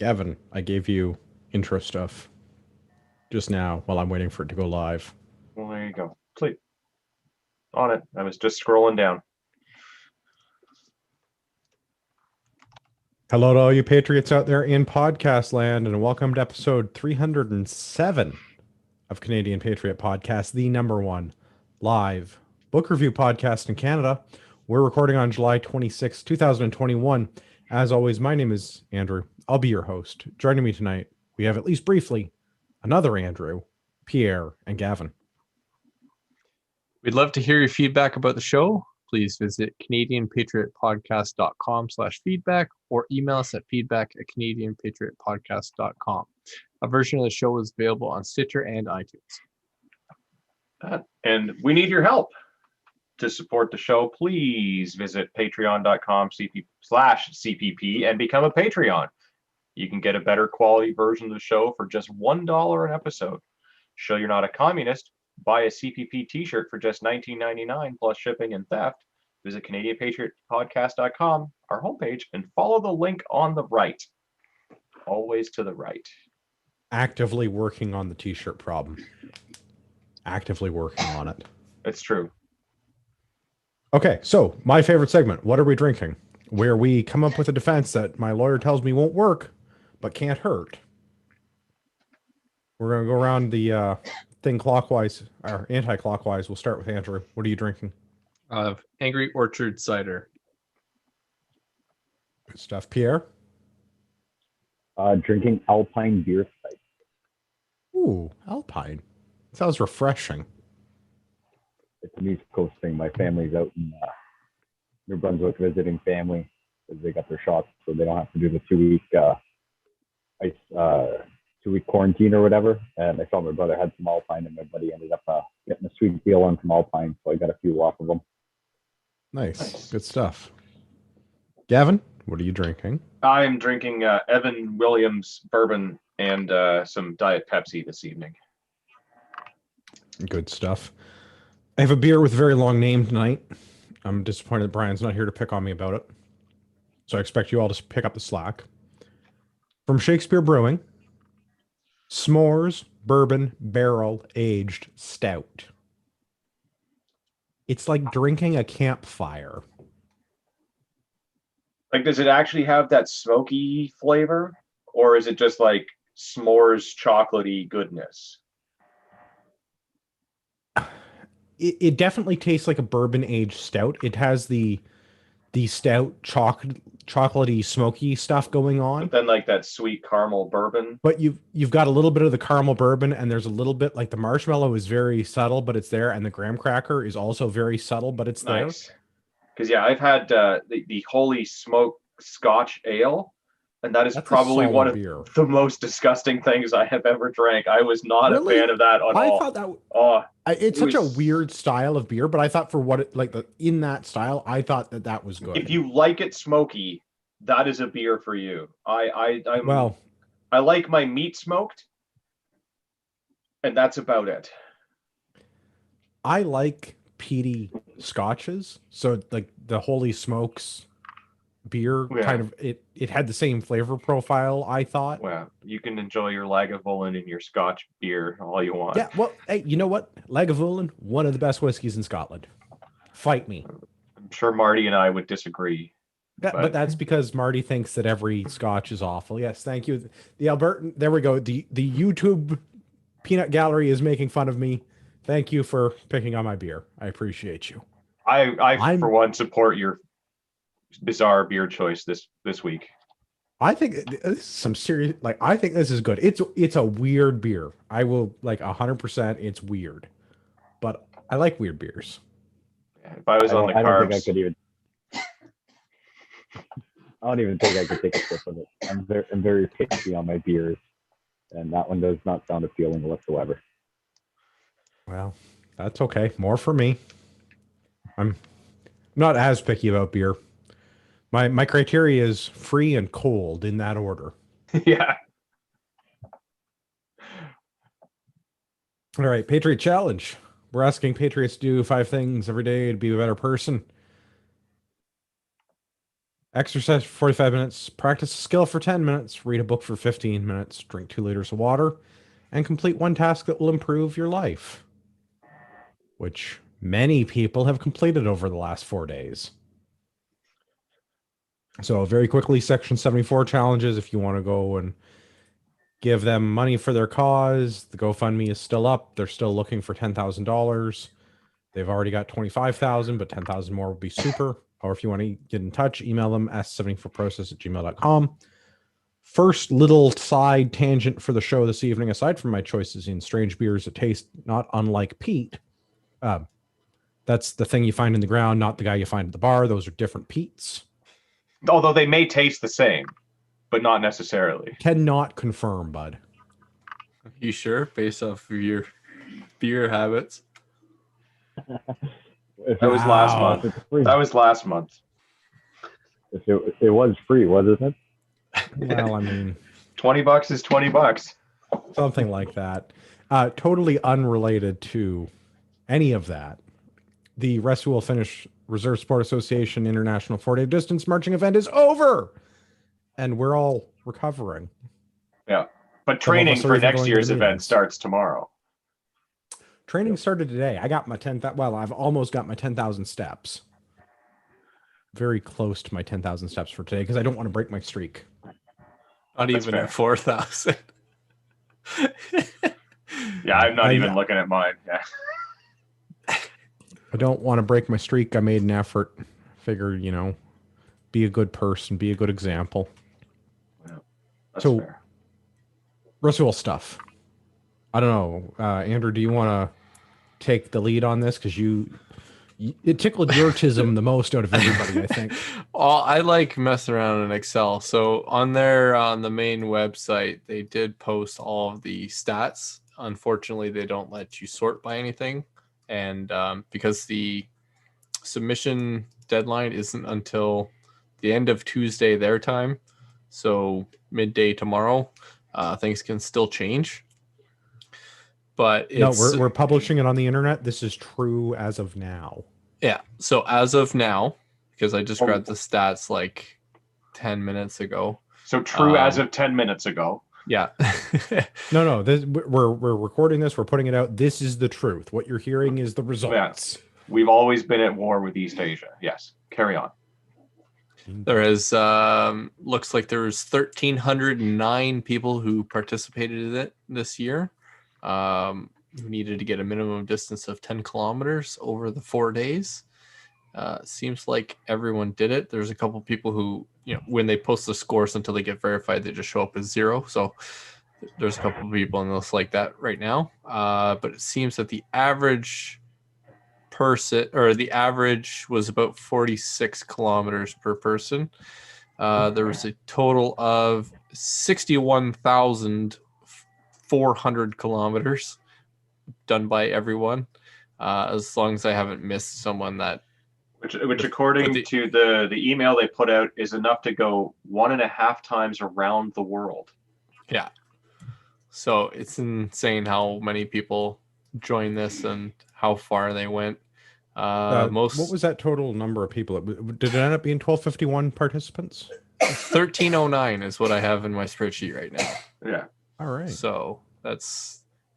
Gavin, I gave you intro stuff just now while I'm waiting for it to go live. Well, there you go. Please. On it. I was just scrolling down. Hello to all you patriots out there in podcast land, and welcome to episode 307 of Canadian Patriot Podcast, the number one live book review podcast in Canada. We're recording on July 26, 2021. As always, my name is Andrew. I'll be your host. Joining me tonight, we have at least briefly another Andrew, Pierre, and Gavin. We'd love to hear your feedback about the show. Please visit CanadianPatriotPodcast.com/feedback or email us at feedback@CanadianPatriotPodcast.com. A version of the show is available on Stitcher and iTunes. And we need your help to support the show. Please visit patreon.com/CPP and become a Patreon. You can get a better quality version of the show for just $1 an episode. Show you're not a communist. Buy a CPP t-shirt for just $19.99 plus shipping and theft. Visit CanadianPatriotPodcast.com, our homepage, and follow the link on the right. Always to the right. Actively working on the t-shirt problem. Actively working on it. It's true. Okay, so my favorite segment, What Are We Drinking? Where we come up with a defense that my lawyer tells me won't work, but can't hurt. We're going to go around the thing clockwise, or anti-clockwise. We'll start with Andrew. What are you drinking? Angry Orchard Cider. Good stuff. Pierre? Drinking Alpine beer cider. Ooh, Alpine. Sounds refreshing. It's an East Coast thing. My family's out in New Brunswick visiting family because they got their shots, so they don't have to do the 2-week quarantine or whatever. And I saw my brother had some Alpine, and my buddy ended up getting a sweet deal on some Alpine, so I got a few off of them. Nice. Good stuff. Gavin, what are you drinking? I'm drinking Evan Williams bourbon and some Diet Pepsi this evening. Good stuff. I have a beer with a very long name tonight. I'm disappointed that Brian's not here to pick on me about it. So I expect you all to pick up the slack. From Shakespeare Brewing, S'mores Bourbon Barrel Aged Stout. It's like drinking a campfire. Like, does it actually have that smoky flavor? Or is it just like s'mores chocolatey goodness? It definitely tastes like a bourbon aged stout. It has the stout chocolatey smoky stuff going on. But then like that sweet caramel bourbon. But you've got a little bit of the caramel bourbon, and there's a little bit like the marshmallow is very subtle, but it's there, and the graham cracker is also very subtle, but it's there. Nice. Because yeah, I've had the Holy Smoke Scotch Ale, and that is That's probably one of beer. the most disgusting things I have ever drank. I was not Really? a fan of that at all. I thought that it's such a weird style of beer, but I thought for what it like in that style, I thought that was good. If you like it smoky, that is a beer for you. I like my meat smoked, and that's about it. I like peaty scotches, so like the Holy Smokes beer kind of it had the same flavor profile, I thought. Well, you can enjoy your Lagavulin and your Scotch beer all you want. Yeah, well, hey, you know what? Lagavulin, one of the best whiskeys in Scotland. Fight me. I'm sure Marty and I would disagree. But that's because Marty thinks that every Scotch is awful. Yes, thank you. The Albertan, there we go. The YouTube peanut gallery is making fun of me. Thank you for picking on my beer. I appreciate you. I for one support your bizarre beer choice this week. I think this is some serious, like, I think this is good. It's a weird beer. I will, like, 100%. It's weird, but I like weird beers. If I was on the carbs, I don't think I could even. I don't even think I could take a sip of it. I'm very picky on my beers, and that one does not sound appealing whatsoever. Well, that's okay. More for me. I'm not as picky about beer. My criteria is free and cold in that order. Yeah. All right, Patriot Challenge. We're asking Patriots to do 5 things every day to be a better person. Exercise for 45 minutes, practice a skill for 10 minutes, read a book for 15 minutes, drink 2 liters of water, and complete one task that will improve your life, which many people have completed over the last 4 days. So very quickly, Section 74 challenges, if you want to go and give them money for their cause, the GoFundMe is still up. They're still looking for $10,000. They've already got 25,000, but 10,000 more would be super. Or if you want to get in touch, email them s74process@gmail.com. First little side tangent for the show this evening, aside from my choices in strange beers that taste not unlike peat. That's the thing you find in the ground, not the guy you find at the bar. Those are different peats. Although they may taste the same, but not necessarily. Cannot confirm, bud. You sure? Based off of your beer habits? If That was last month. it's free. That was last month. If it was free, wasn't it? Well, I mean, $20 is $20. something like that. Totally unrelated to any of that. The Rest Will Finish Reserve Sport Association International 4-Day Distance Marching event is over, and we're all recovering. Yeah. But Some of training us are for even next going to year's the event meetings. starts tomorrow. Training started today. I got my 10,000. Well, I've almost got my 10,000 steps. Very close to my 10,000 steps for today because I don't want to break my streak. Not That's even fair. at 4,000. Yeah, I'm not I- even looking at mine. Yeah. I don't want to break my streak. I made an effort. Figure, be a good person, be a good example. That's So- fair. Ritual stuff. I don't know. Andrew, do you want to take the lead on this? Because it tickled your tism the most out of everybody, I think. Well, I like messing around in Excel. So on the main website, they did post all of the stats. Unfortunately, they don't let you sort by anything. And because the submission deadline isn't until the end of Tuesday their time, so midday tomorrow, things can still change. But it's, No, we're publishing it on the internet. This is true as of now. yeah. So as of now, because I just Oh. grabbed the stats like 10 minutes ago. So true as of 10 minutes ago. Yeah. No. We're recording this. We're putting it out. This is the truth. What you're hearing is the results. We've always been at war with East Asia. Yes. Carry on. There is looks like there's 1,309 people who participated in it this year. Who needed to get a minimum distance of 10 kilometers over the 4 days. Seems like everyone did it. There's a couple people who, when they post the scores until they get verified, they just show up as 0. So there's a couple of people in this like that right now. But it seems that the average person, or the average was about 46 kilometers per person. There was a total of 61,400 kilometers done by everyone. As long as I haven't missed someone that. Which according to the email they put out, is enough to go 1.5 times around the world. Yeah. So it's insane how many people joined this and how far they went. What was that total number of people? Did it end up being 1,251 participants? 1,309 is what I have in my spreadsheet right now. Yeah. All right. So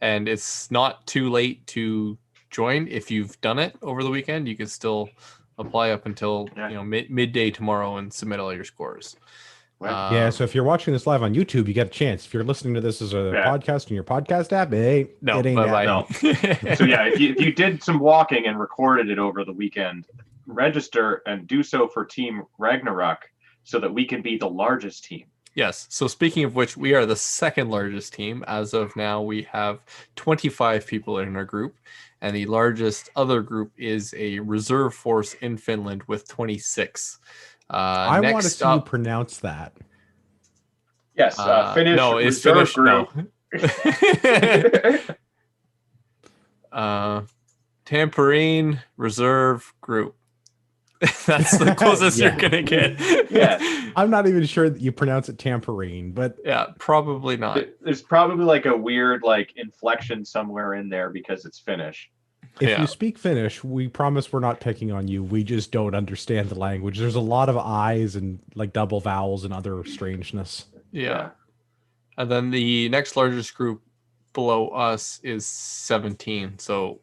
and it's not too late to join. If you've done it over the weekend, you can still apply up until midday tomorrow and submit all your scores. Yeah, so if you're watching this live on YouTube, you get a chance. If you're listening to this as a podcast in your podcast app, it ain't So yeah, if you did some walking and recorded it over the weekend, register and do so for Team Ragnarok so that we can be the largest team. Yes. So speaking of which, we are the second largest team. As of now, we have 25 people in our group, and the largest other group is a reserve force in Finland with 26. I want to see you pronounce that. Yes, Finnish. No, it's reserve Finnish. group. No. Tamperine Reserve Group. That's the closest you're gonna get. Yeah. I'm not even sure that you pronounce it tamperine, but Yeah, probably not. There's probably like a weird inflection somewhere in there because it's Finnish. If you speak Finnish, we promise we're not picking on you. We just don't understand the language. There's a lot of I's and like double vowels and other strangeness. Yeah. And then the next largest group below us is 17. So,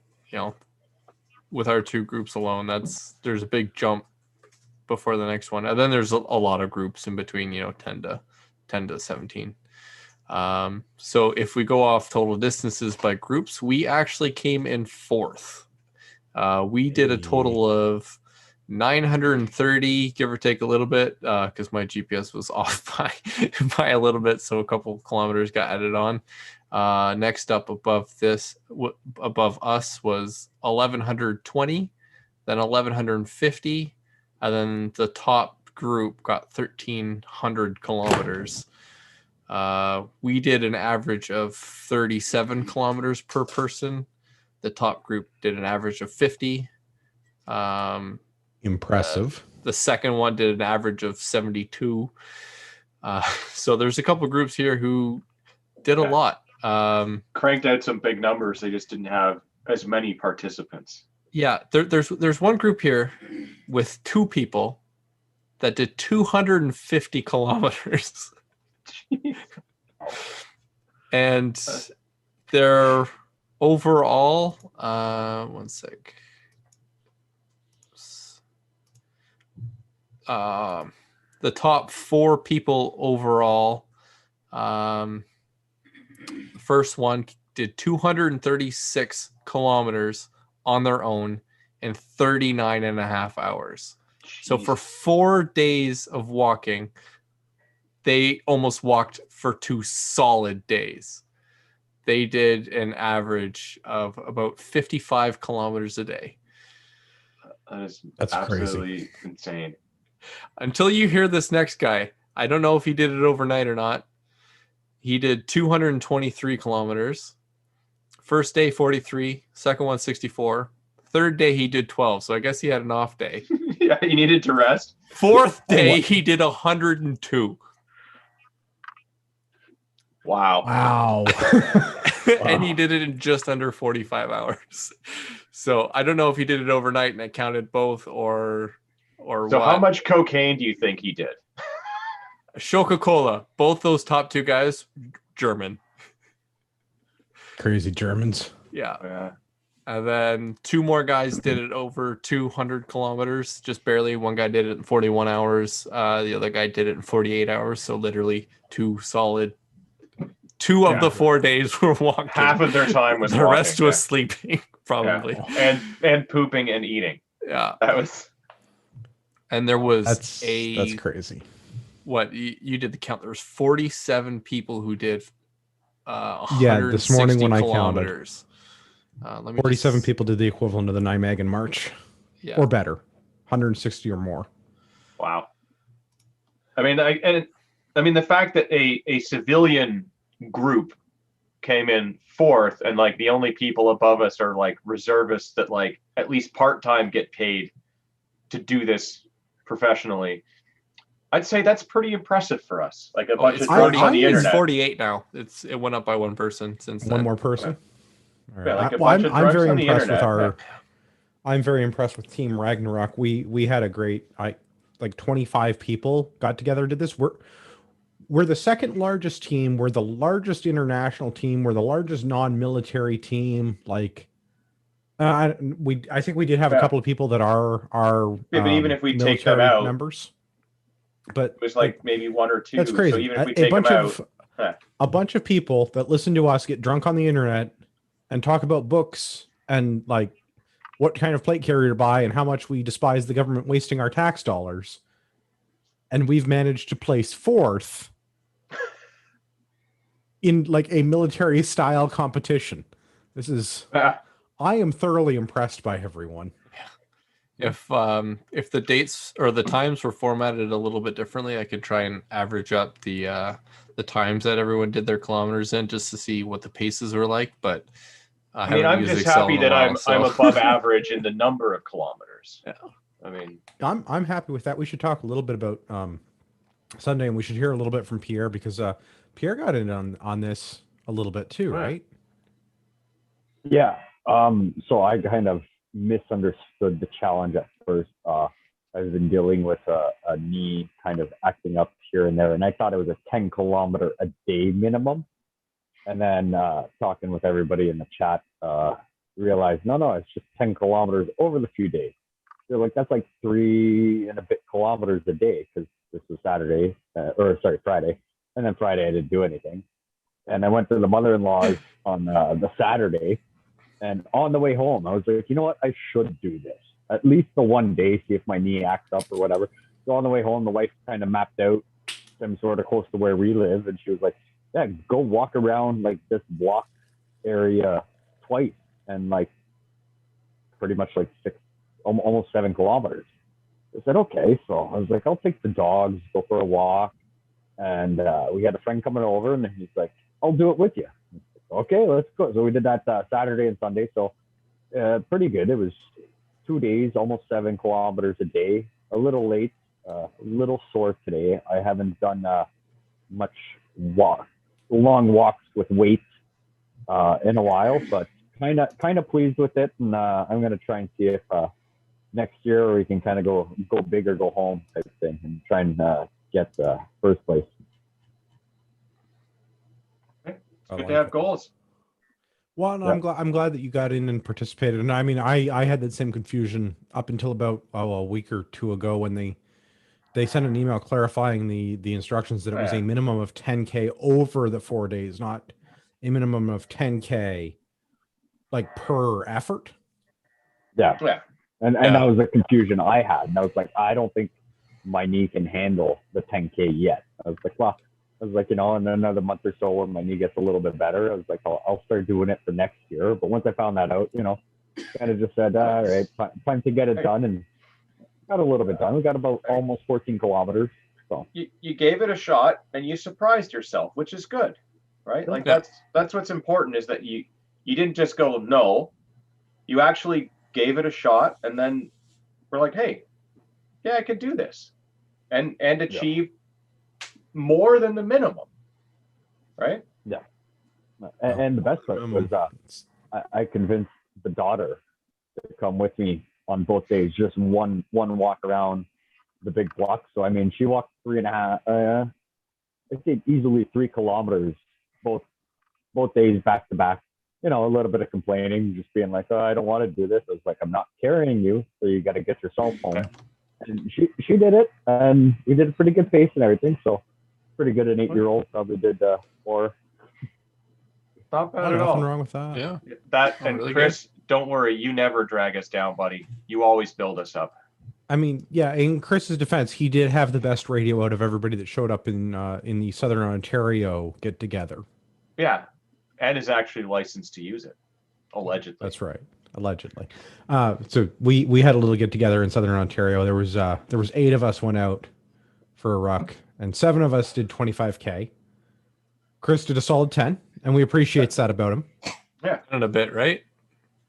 with our two groups alone, there's a big jump before the next one. And then there's a lot of groups in between, 10 to 17. So if we go off total distances by groups, we actually came in fourth. We did a total of 930, give or take a little bit, because my GPS was off by a little bit, so a couple kilometers got added on. Next up above us was 1120, then 1150, and then the top group got 1300 kilometers. We did an average of 37 kilometers per person. The top group did an average of 50. Impressive. The second one did an average of 72. So there's a couple groups here who did a lot. Cranked out some big numbers. They just didn't have as many participants. Yeah, there's one group here with two people that did 250 kilometers. And their overall, one sec. The top four people overall, first one did 236 kilometers on their own in 39 and a half hours. Jeez. So for 4 days of walking, they almost walked for 2 solid days. They did an average of about 55 kilometers a day. That's absolutely crazy. Insane. Until you hear this next guy, I don't know if he did it overnight or not. He did 223 kilometers. First day, 43. Second one, 64. Third day, he did 12. So I guess he had an off day. Yeah, he needed to rest. Fourth day, he did 102. Wow. And he did it in just under 45 hours. So I don't know if he did it overnight and I counted both or so what. How much cocaine do you think he did? Coca-Cola. Both those top two guys, German. Crazy Germans. Yeah. And then 2 more guys did it over 200 kilometers, just barely. One guy did it in 41 hours. The other guy did it in 48 hours. So literally 2 solid. 2 of the 4 days were walking. Half of their time was the walking, rest was sleeping, probably. Yeah. And pooping and eating. Yeah. That was. And there was that's crazy. What you did the count? There was 47 people who did. This morning when kilometers. I counted, 47 people did the equivalent of the Nijmegen March, or better, 160 or more. Wow. I mean, the fact that a civilian group came in fourth, and like the only people above us are like reservists that like at least part-time get paid to do this professionally. I'd say that's pretty impressive for us. Like a bunch of 40 on the internet. It's 48 now. It went up by one person since then. One more person. Right. Yeah, like I'm very impressed with our. I'm very impressed with Team Ragnarok. We had a great like 25 people got together and did this. We're the second largest team. We're the largest international team. We're the largest non-military team. Like, I think we did have a couple of people that are but even if we take them out, members, but it was like maybe 1 or 2. That's crazy. So even if we take them out, a bunch of people that listen to us get drunk on the internet and talk about books and like what kind of plate carrier to buy and how much we despise the government wasting our tax dollars. And we've managed to place fourth in like a military style competition. This is, I am thoroughly impressed by everyone. If the dates or the times were formatted a little bit differently, I could try and average up the times that everyone did their kilometers in just to see what the paces were like. But I'm just happy that I'm above average in the number of kilometers. Yeah. I mean, I'm happy with that. We should talk a little bit about Sunday, and we should hear a little bit from Pierre because Pierre got in on this a little bit too, right? Yeah. So I kind of misunderstood the challenge at first. I've been dealing with a knee kind of acting up here and there, and I thought it was a 10-kilometer a day minimum. And then talking with everybody in the chat, realized no, it's just 10 kilometers over the few days. They're like, that's like 3 and a bit kilometers a day, because this was Friday, and then Friday I didn't do anything. And I went to the mother-in-law's on the Saturday, and on the way home, I was like, you know what, I should do this at least the one day, see if my knee acts up or whatever. So on the way home, the wife kind of mapped out some sort of close to where we live, and she was like, yeah, go walk around like this block area twice, and like pretty much like almost 7 kilometers. I said, okay. So I was like, I'll take the dogs, go for a walk. And we had a friend coming over, and he's like, I'll do it with you. Okay, let's go. So we did that Saturday and Sunday. So pretty good. It was 2 days, almost 7 kilometers a day. A little late, a little sore today. I haven't done much long walks with weights in a while, but kind of pleased with it. And I'm going to try and see if next year we can kind of go big or go home type thing, and try and get first place. It's good to have goals. Well, and I'm glad that you got in and participated. And I mean, I had that same confusion up until about a week or two ago when they sent an email clarifying the instructions that it was a minimum of 10K over the 4 days, not a minimum of 10K like per effort. Yeah. And that was the confusion I had. And I was like, I don't think my knee can handle the 10K yet. I was like, in another month or so when my knee gets a little bit better, I was like, I'll start doing it for next year. But once I found that out, kind of just said, all right, time to get it done. And got a little bit done. We got about almost 14 kilometers. So you gave it a shot and you surprised yourself, which is good, right? Like that's what's important, is that you didn't just go no, you actually gave it a shot, and then we're like, hey, yeah, I could do this, and achieve more than the minimum, right? Yeah. And the best part was I convinced the daughter to come with me on both days, just one walk around the big block. So I mean, she walked 3.5, I'd say easily 3 kilometers both days back to back. A little bit of complaining, just being like, oh, I don't want to do this. I was like, I'm not carrying you, so you got to get yourself home. And she did it, and we did a pretty good pace and everything. So pretty good. An 8-year-old probably did more. Not bad at all. Nothing wrong with that. Yeah. That and really Chris, don't worry, you never drag us down, buddy. You always build us up. I mean, yeah. In Chris's defense, he did have the best radio out of everybody that showed up in the Southern Ontario get together. Yeah. And is actually licensed to use it, allegedly. That's right, allegedly. So we had a little get together in Southern Ontario. There was 8 of us went out for a ruck, and 7 of us did 25K. Chris did a solid 10, and we appreciate that about him. Yeah, and a bit, right?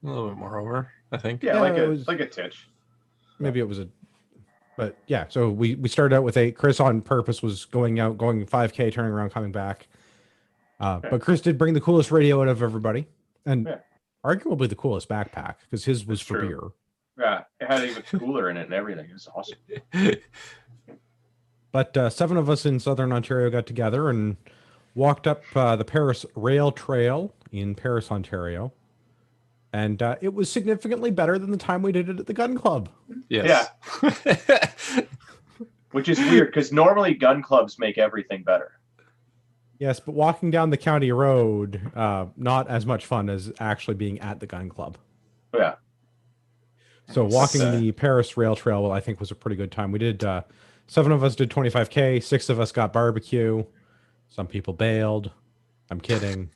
A little bit more over, I think. Yeah, like a titch. Maybe it was but yeah. So we started out with 8. Chris on purpose was going 5K, turning around, coming back. But Chris did bring the coolest radio out of everybody, and arguably the coolest backpack, because his was for beer. Yeah, it had even cooler in it and everything. It was awesome. But 7 of us in Southern Ontario got together and walked up the Paris Rail Trail in Paris, Ontario. And it was significantly better than the time we did it at the gun club. Yes. Yeah. Which is weird, because normally gun clubs make everything better. Yes, but walking down the county road, not as much fun as actually being at the gun club. Yeah. So walking the Paris Rail Trail, I think, was a pretty good time. We did, 7 of us did 25K, 6 of us got barbecue. Some people bailed. I'm kidding.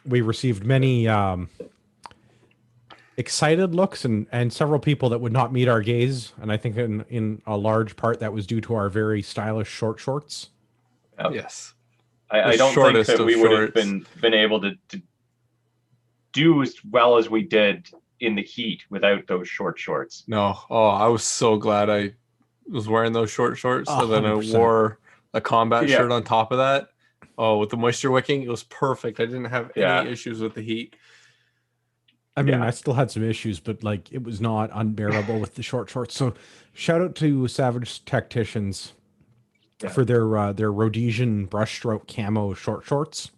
We received many excited looks and several people that would not meet our gaze. And I think in a large part that was due to our very stylish short shorts. Yes. I don't think that we would have been able to do as well as we did in the heat without those short shorts. No. Oh, I was so glad I was wearing those short shorts. So then I wore a combat shirt on top of that. Oh, with the moisture wicking, it was perfect. I didn't have any issues with the heat. I mean, I still had some issues, but like it was not unbearable with the short shorts. So shout out to Savage Tacticians for their Rhodesian brushstroke camo short shorts.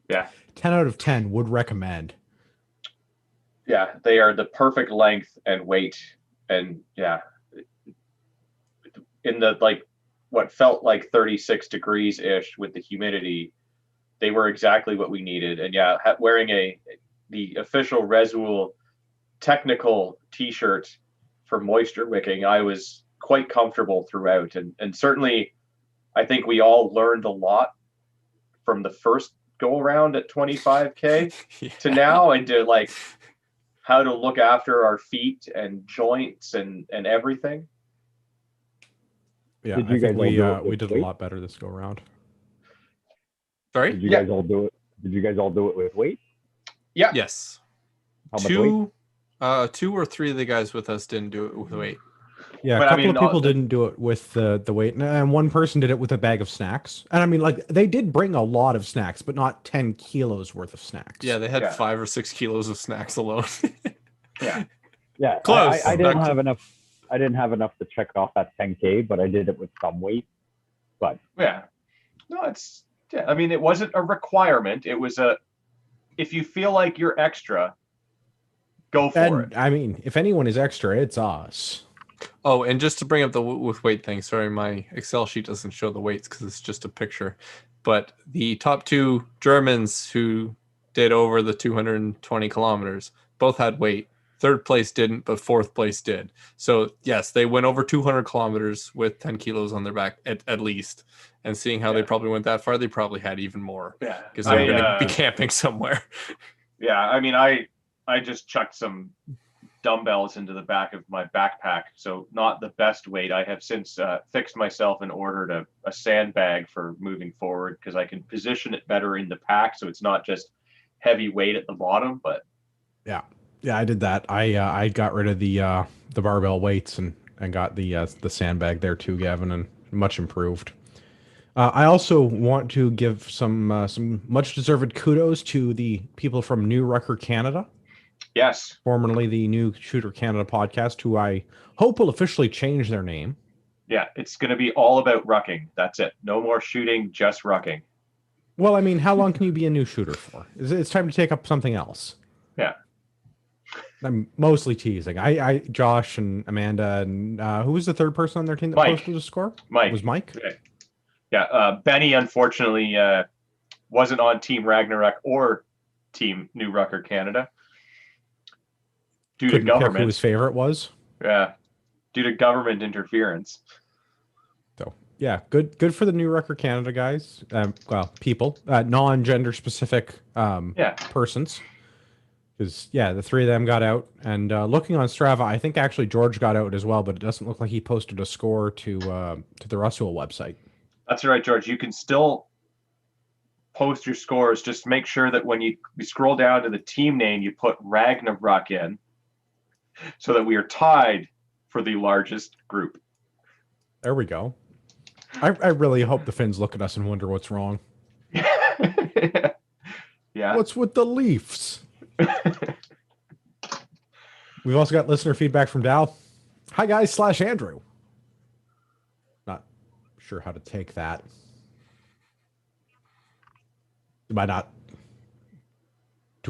Yeah. 10 out of 10 would recommend. Yeah, they are the perfect length and weight. And in the like what felt like 36 degrees ish with the humidity, they were exactly what we needed. And wearing the official Resul technical t-shirt for moisture wicking, I was quite comfortable throughout. And certainly I think we all learned a lot from the first go around at 25K to now, into like how to look after our feet and joints and everything. Yeah, I think we did a lot better this go around. Sorry? Did you guys all do it? Did you guys all do it with weight? Yeah. Yes. How much weight? 2 or 3 of the guys with us didn't do it with weight. Yeah, But a couple of people didn't do it with the weight, and one person did it with a bag of snacks. And I mean, like, they did bring a lot of snacks, but not 10 kilos worth of snacks. Yeah, they had 5 or 6 kilos of snacks alone. Yeah, Close. I didn't have enough. I didn't have enough to check off that 10K, but I did it with some weight. But I mean, it wasn't a requirement. It was if you feel like you're extra, go for it. I mean, if anyone is extra, it's us. Oh, and just to bring up the with weight thing, sorry, my Excel sheet doesn't show the weights because it's just a picture. But the top 2 Germans who did over the 220 kilometers both had weight. 3rd place didn't, but 4th place did. So yes, they went over 200 kilometers with 10 kilos on their back at least. And seeing how they probably went that far, they probably had even more. Yeah, because they're going to be camping somewhere. Yeah, I mean, I just chucked some dumbbells into the back of my backpack, so not the best weight. I have since fixed myself and ordered a sandbag for moving forward, because I can position it better in the pack, so it's not just heavy weight at the bottom. But yeah, I did that. I got rid of the barbell weights and got the sandbag there too, Gavin, and much improved. I also want to give some much deserved kudos to the people from New Rucker Canada. Yes. Formerly the New Shooter Canada podcast, who I hope will officially change their name. Yeah, it's going to be all about rucking. That's it. No more shooting, just rucking. Well, I mean, how long can you be a new shooter for? It's time to take up something else. Yeah. I'm mostly teasing. Josh and Amanda and who was the third person on their team that posted a score? Mike. It was Mike? Okay. Yeah, Benny unfortunately wasn't on Team Ragnarok or Team New Rucker Canada due to government. Pick who his favorite was. Yeah, due to government interference. So yeah, good for the New Rucker Canada guys. Well, people, non-gender specific persons. Because the 3 of them got out, and looking on Strava, I think actually George got out as well, but it doesn't look like he posted a score to the Russell website. That's right, George. You can still post your scores. Just make sure that when you scroll down to the team name, you put Ragnarok in, so that we are tied for the largest group. There we go. I really hope the Finns look at us and wonder what's wrong. Yeah. What's with the Leafs? We've also got listener feedback from Dal. Hi guys / Andrew. Not sure how to take that. Do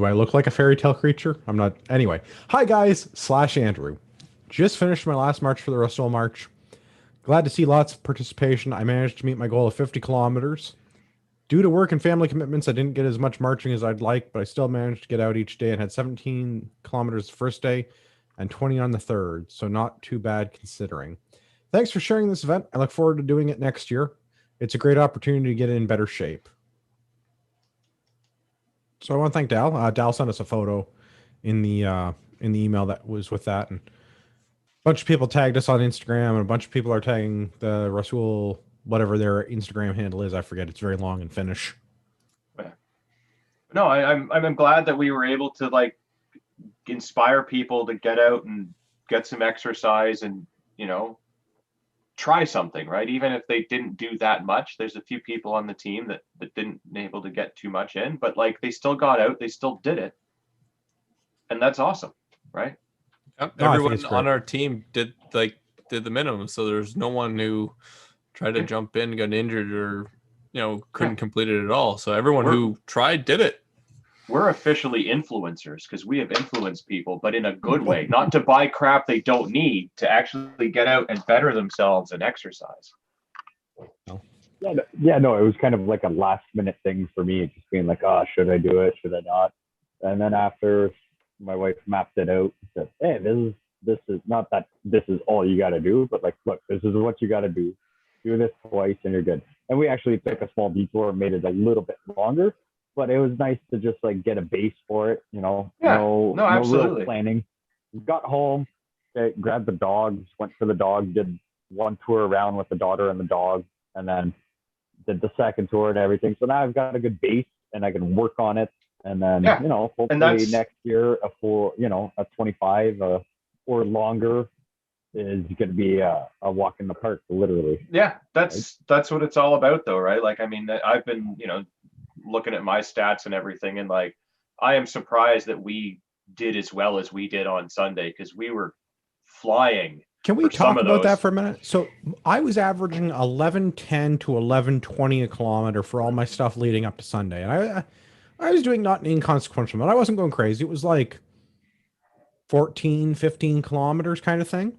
I look like a fairy tale creature? I'm not. Anyway, hi guys / Andrew. Just finished my last march for the Russell March. Glad to see lots of participation. I managed to meet my goal of 50 kilometers. Due to work and family commitments, I didn't get as much marching as I'd like, but I still managed to get out each day and had 17 kilometers the first day and 20 on the third, so not too bad considering. Thanks for sharing this event. I look forward to doing it next year. It's a great opportunity to get in better shape. So I want to thank Dal. Dal sent us a photo in the email that was with that, and a bunch of people tagged us on Instagram, and a bunch of people are tagging the Rasul, whatever their Instagram handle is. I forget. It's very long and Finnish. No, I'm glad that we were able to like inspire people to get out and get some exercise and try something, right? Even if they didn't do that much, there's a few people on the team that didn't able to get too much in, but like they still got out, they still did it, and that's awesome, right? Yep. No, I think Everyone it's great. on our team did the minimum, so there's no one who tried to jump in, got injured, or couldn't complete it at all. So everyone who tried did it. We're officially influencers because we have influenced people, but in a good way, not to buy crap they don't need, to actually get out and better themselves and exercise. Yeah, no, it was kind of like a last minute thing for me, just being like, oh, should I do it? Should I not? And then after my wife mapped it out, said, hey, this is not that this is all you got to do, but like, look, this is what you got to do. Do this twice and you're good. And we actually took a small detour and made it a little bit longer, but it was nice to just like get a base for it, no absolutely. real planning. Got home, grabbed the dogs, went for the dog, did one tour around with the daughter and the dog, and then did the second tour and everything. So now I've got a good base and I can work on it. And then, hopefully next year, a full, a 25 or longer is going to be a walk in the park, literally. Yeah, that's what it's all about, though, right? Like, I mean, I've been, looking at my stats and everything, and like, I am surprised that we did as well as we did on Sunday because we were flying. Can we talk about that for a minute? So I was averaging 11:10 to 11:20 a kilometer for all my stuff leading up to Sunday. And I was doing not an inconsequential amount. I wasn't going crazy. It was like 14, 15 kilometers kind of thing.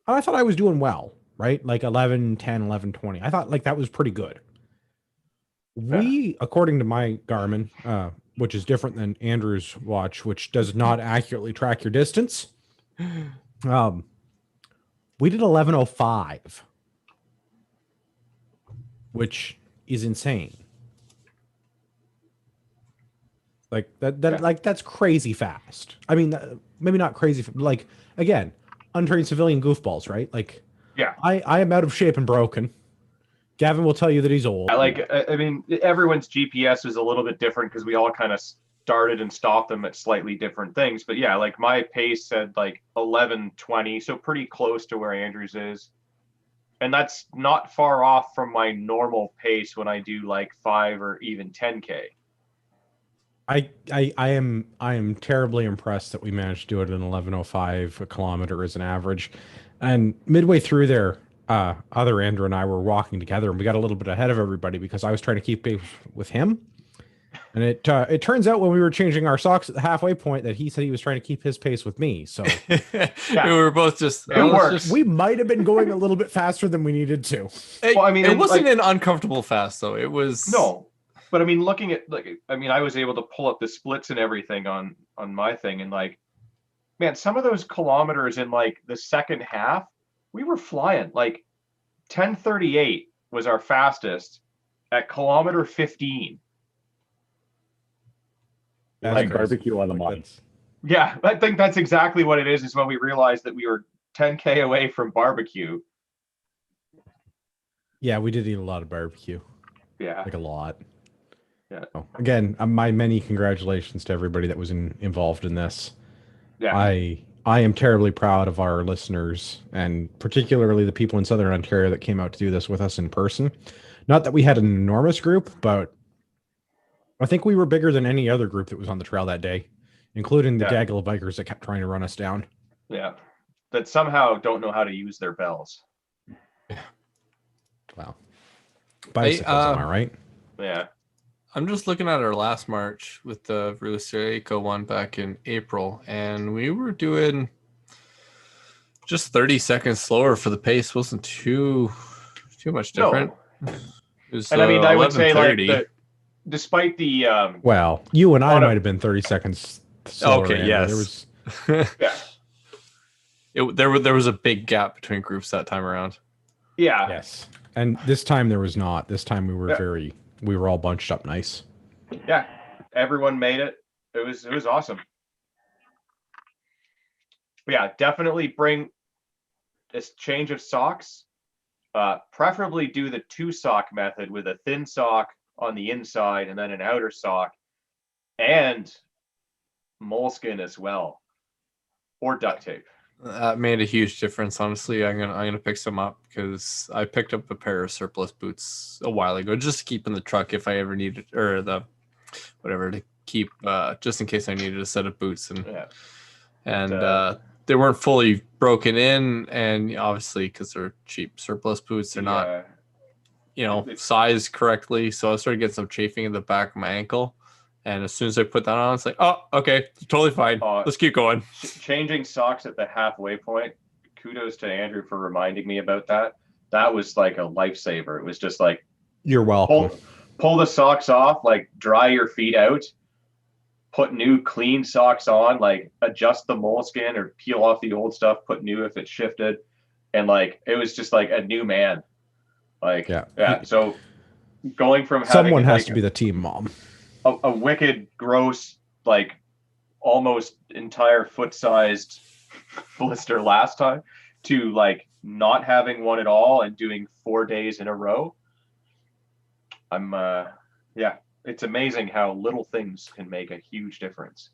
And I thought I was doing well, right? Like 11:10, 11:20. I thought like that was pretty good. We, according to my Garmin, which is different than Andrew's watch, which does not accurately track your distance, we did 11:05, which is insane. Like like that's crazy fast. I mean, maybe not crazy. Like again, untrained civilian goofballs, right? Like, yeah, I am out of shape and broken. Gavin will tell you that he's old. I mean, everyone's GPS is a little bit different because we all kind of started and stopped them at slightly different things. But yeah, like my pace said like 11:20, so pretty close to where Andrew's is. And that's not far off from my normal pace when I do like 5 or even 10K. I am terribly impressed that we managed to do it in 11:05 a kilometer as an average. And midway through there, other Andrew and I were walking together, and we got a little bit ahead of everybody because I was trying to keep pace with him. And it turns out when we were changing our socks at the halfway point that he said he was trying to keep his pace with me. So we were both just we might have been going a little bit faster than we needed to. Well, I mean, it wasn't an uncomfortable fast though. It was no. But I mean, looking at I was able to pull up the splits and everything on my thing, and like, man, some of those kilometers in like the second half, we were flying. Like 10:38 was our fastest at kilometer 15. Like barbecue on the month. Yeah, I think that's exactly what it is when we realized that we were 10K away from barbecue. Yeah, we did eat a lot of barbecue. Yeah. Like a lot. Yeah. So, again, my many congratulations to everybody that was involved in this. Yeah. I am terribly proud of our listeners, and particularly the people in Southern Ontario that came out to do this with us in person. Not that we had an enormous group, but I think we were bigger than any other group that was on the trail that day, including the gaggle of bikers that kept trying to run us down. Yeah. That somehow don't know how to use their bells. Wow. Bicycles, am I right? Yeah. I'm just looking at our last March with the Eco one back in April, and we were doing just 30 seconds slower for the pace. Wasn't too much different. No. It was, and I mean, I would say like despite the well, you and I might have been 30 seconds slower. Okay, yes. There was there was a big gap between groups that time around. Yeah. Yes. And this time there was not. This time we were we were all bunched up nice. Yeah. Everyone made it. It was awesome. But yeah, definitely bring this change of socks. Preferably do the 2-sock method with a thin sock on the inside and then an outer sock, and moleskin as well, or duct tape. That made a huge difference. Honestly, I'm gonna pick some up because I picked up a pair of surplus boots a while ago just to keep in the truck if I ever needed, or the whatever to keep just in case I needed a set of boots, and they weren't fully broken in, and obviously because they're cheap surplus boots, they're not sized correctly. So I started getting some chafing in the back of my ankle. And as soon as I put that on, it's like, oh, okay, totally fine. Let's keep going. Changing socks at the halfway point. Kudos to Andrew for reminding me about that. That was like a lifesaver. It was just like, you're welcome. Pull the socks off, like dry your feet out, put new clean socks on, like adjust the moleskin or peel off the old stuff, put new if it's shifted. And like, it was just like a new man. Like, yeah. So going from someone has to be the team mom. A wicked, gross, like almost entire foot-sized blister last time to like not having one at all and doing 4 days in a row. It's amazing how little things can make a huge difference.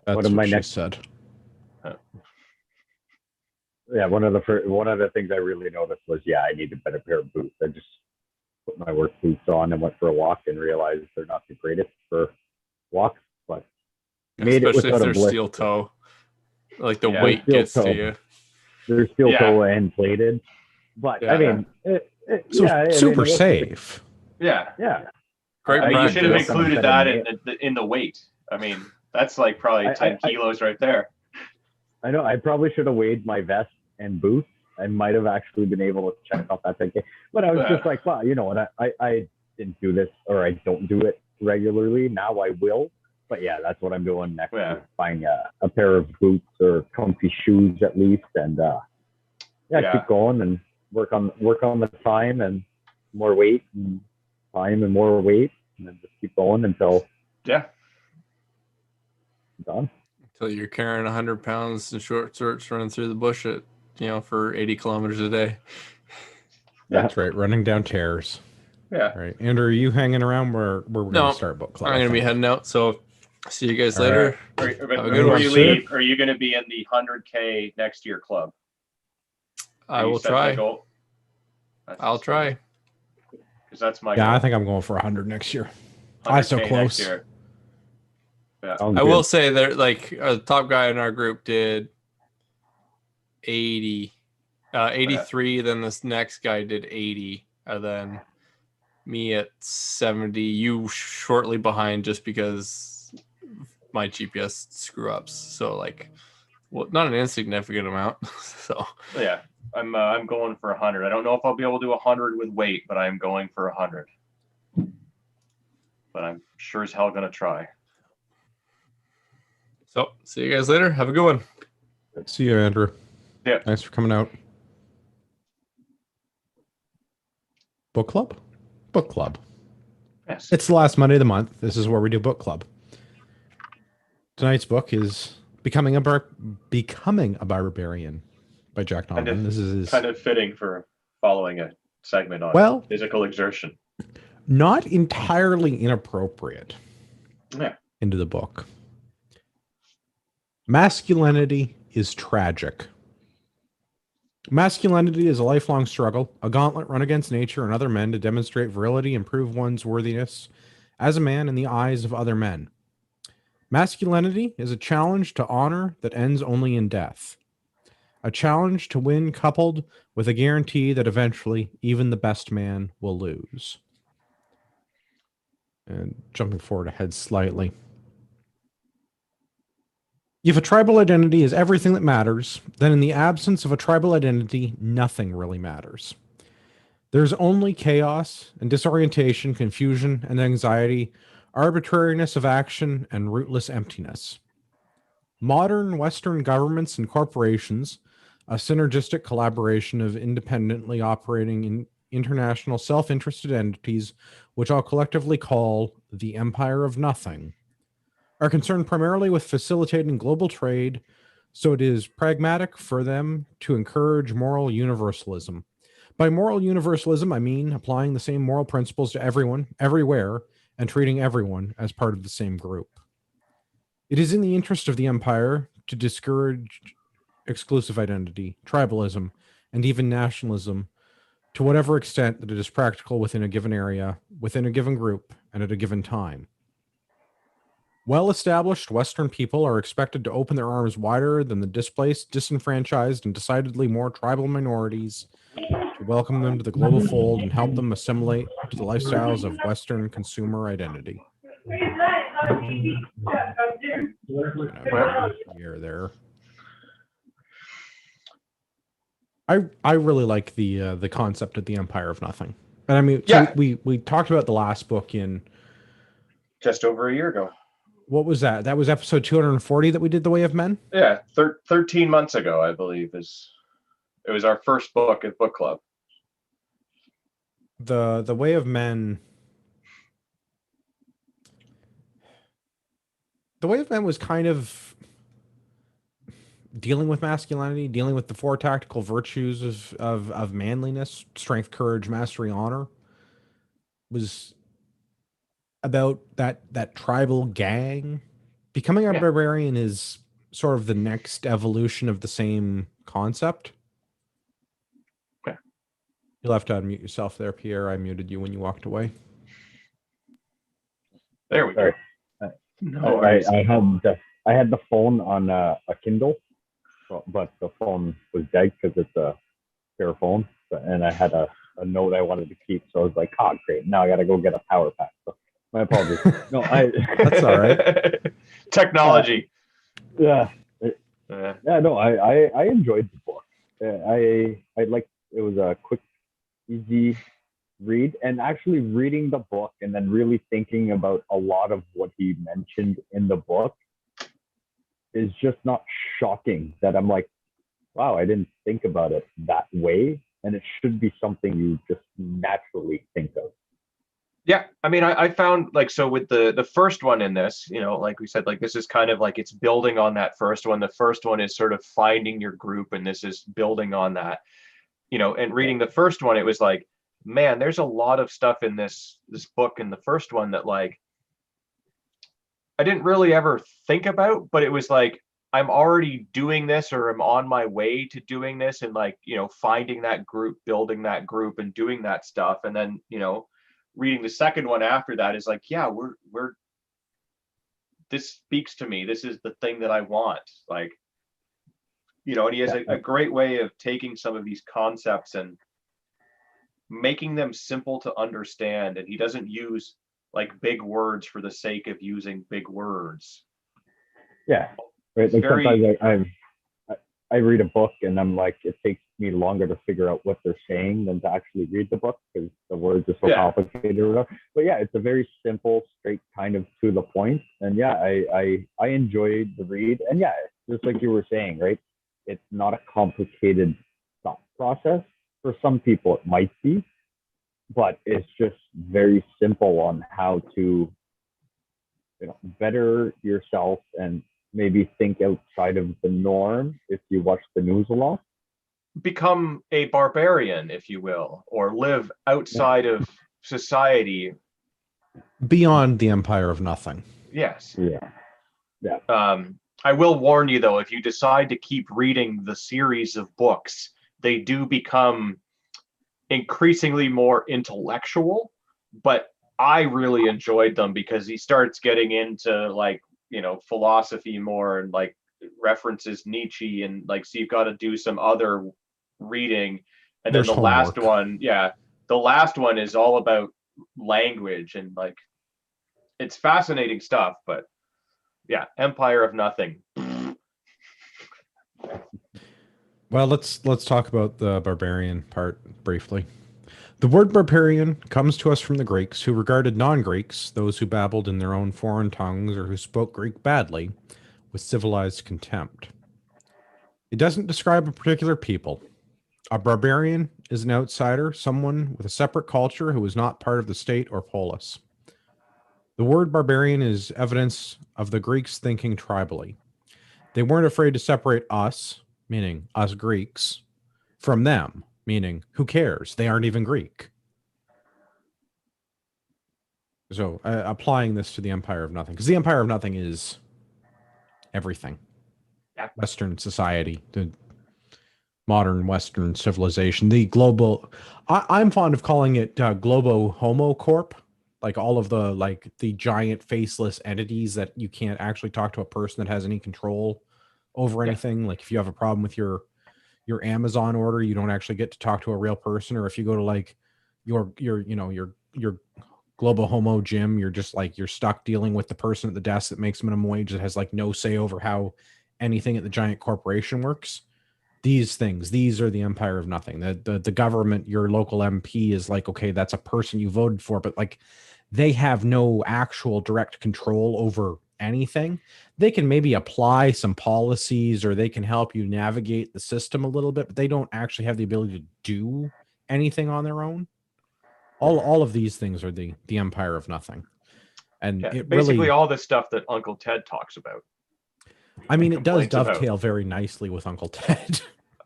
That's what she said. Yeah, one of the things I really noticed was, I need a better pair of boots. I just put my work boots on and went for a walk and realized they're not the greatest for walks, but made especially it if they're steel toe. Like the weight gets to you. They're steel toe and plated, but I mean, super safe. Yeah. Great. You should have included that in the weight. I mean, that's like probably 10 kilos right there. I know. I probably should have weighed my vest and boots. I might have actually been able to check off that 10K. But I was just like, well, you know what? I didn't do this, or I don't do it regularly. Now I will. But that's what I'm doing next. Buying a pair of boots or comfy shoes at least, and keep going and work on the time and more weight and time and more weight, and then just keep going until done. Until you're carrying 100 pounds in short shorts running through the bush at for 80 kilometers a day. That's right, running down tears. Yeah. Right. Andrew, are you hanging around where we're going to start book club? I'm going to be heading out, so see you guys later. Right. Before you leave, are you going to be in the 100K next year club? I will try. I'll try. Because that's my goal. I think I'm going for 100 next year. I'm so close. Yeah. I will say that the top guy in our group did 83, then this next guy did 80, and then me at 70, you shortly behind just because my GPS screw ups, so not an insignificant amount. So I'm going for 100. I don't know if I'll be able to do 100 with weight, but I'm going for 100. But I'm sure as hell gonna try. So see you guys later. Have a good one. See you, Andrew. Yeah. Thanks for coming out. Book club? Book club. Yes. It's the last Monday of the month. This is where we do book club. Tonight's book is Becoming a Barbarian by Jack Donovan. This is kind of fitting for following a segment on physical exertion. Not entirely inappropriate. Yeah. Into the book. Masculinity is tragic. Masculinity is a lifelong struggle, a gauntlet run against nature and other men to demonstrate virility and prove one's worthiness as a man in the eyes of other men. Masculinity is a challenge to honor that ends only in death. A challenge to win coupled with a guarantee that eventually even the best man will lose. And jumping forward ahead slightly. If a tribal identity is everything that matters, then in the absence of a tribal identity, nothing really matters. There's only chaos and disorientation, confusion and anxiety, arbitrariness of action, and rootless emptiness. Modern Western governments and corporations, a synergistic collaboration of independently operating in international self-interested entities, which I'll collectively call the Empire of Nothing, are concerned primarily with facilitating global trade, so it is pragmatic for them to encourage moral universalism. By moral universalism, I mean applying the same moral principles to everyone, everywhere, and treating everyone as part of the same group. It is in the interest of the empire to discourage exclusive identity, tribalism, and even nationalism to whatever extent that it is practical within a given area, within a given group, and at a given time. Well-established Western people are expected to open their arms wider than the displaced, disenfranchised, and decidedly more tribal minorities to welcome them to the global fold and help them assimilate to the lifestyles of Western consumer identity. Here, there. I really like the concept of the Empire of Nothing. And I mean, Yeah. so we talked about the last book in Just over a year ago. what was that? That was episode 240 that we did The Way of Men? Yeah, 13 months ago, I believe. It was our first book at book club. The Way of Men. The Way of Men was kind of dealing with masculinity, dealing with the four tactical virtues of manliness, strength, courage, mastery, honor. Was about that tribal gang. Becoming a barbarian is sort of the next evolution of the same concept. Okay. You'll have to unmute yourself there, Pierre. I muted you when you walked away. There we go. No I had the phone on a Kindle, but the phone was dead because it's a spare phone, and I had a note I wanted to keep, so I was like, oh, great, now I got to go get a power pack. So my apologies. No, That's all right. Technology. No, I enjoyed the book. I liked it. Was a quick, easy read, and actually reading the book and then really thinking about a lot of what he mentioned in the book is just not shocking that I'm like, wow, I didn't think about it that way. And it should be something you just naturally think of. Yeah, I mean, I found like, so with the first one in this, like we said, like this is kind of like it's building on that first one. The first one is sort of finding your group, and this is building on that. And reading the first one, it was like, man, there's a lot of stuff in this book in the first one that like I didn't really ever think about, but it was like I'm already doing this, or I'm on my way to doing this, and like, finding that group, building that group, and doing that stuff. And then, reading the second one after that is like, yeah, we're this speaks to me. This is the thing that I want. Like, and he has a great way of taking some of these concepts and making them simple to understand. And he doesn't use like big words for the sake of using big words. Yeah. Right. Like sometimes I read a book and I'm like, it takes me longer to figure out what they're saying than to actually read the book because the words are so complicated or whatever. But yeah, it's a very simple, straight, kind of to the point. And yeah, I enjoyed the read. And yeah, just like you were saying, right? It's not a complicated thought process. For some people, it might be, but it's just very simple on how to, better yourself and maybe think outside of the norm if you watch the news a lot. Become a barbarian, if you will, or live outside of society. Beyond the Empire of Nothing. Yes. Yeah. I will warn you, though, if you decide to keep reading the series of books, they do become increasingly more intellectual, but I really enjoyed them because he starts getting into like, philosophy more and like references Nietzsche and like, so you've got to do some other reading. And then the last one is all about language and like, it's fascinating stuff, but yeah, Empire of Nothing. Well, let's talk about the barbarian part briefly. The word barbarian comes to us from the Greeks, who regarded non-Greeks, those who babbled in their own foreign tongues or who spoke Greek badly, with civilized contempt. It doesn't describe a particular people. A barbarian is an outsider, someone with a separate culture who is not part of the state or polis. The word barbarian is evidence of the Greeks thinking tribally. They weren't afraid to separate us, meaning us Greeks, from them, meaning who cares? They aren't even Greek. So applying this to the Empire of Nothing, because the Empire of Nothing is everything. Western society, the modern Western civilization, the global. I'm fond of calling it Globo Homo Corp. Like all of the giant faceless entities that you can't actually talk to a person that has any control over anything. Like if you have a problem with your Amazon order, you don't actually get to talk to a real person. Or if you go to like your Global Homo gym, you're just like, you're stuck dealing with the person at the desk that makes minimum wage that has like no say over how anything at the giant corporation works. These are the empire of nothing. The government, your local MP is like, okay, that's a person you voted for, but like they have no actual direct control over anything. They can maybe apply some policies or they can help you navigate the system a little bit, but they don't actually have the ability to do anything on their own. All of these things are the empire of nothing. And it basically really, all the stuff that Uncle Ted talks about. I mean, it does complains about. dovetail very nicely with Uncle Ted.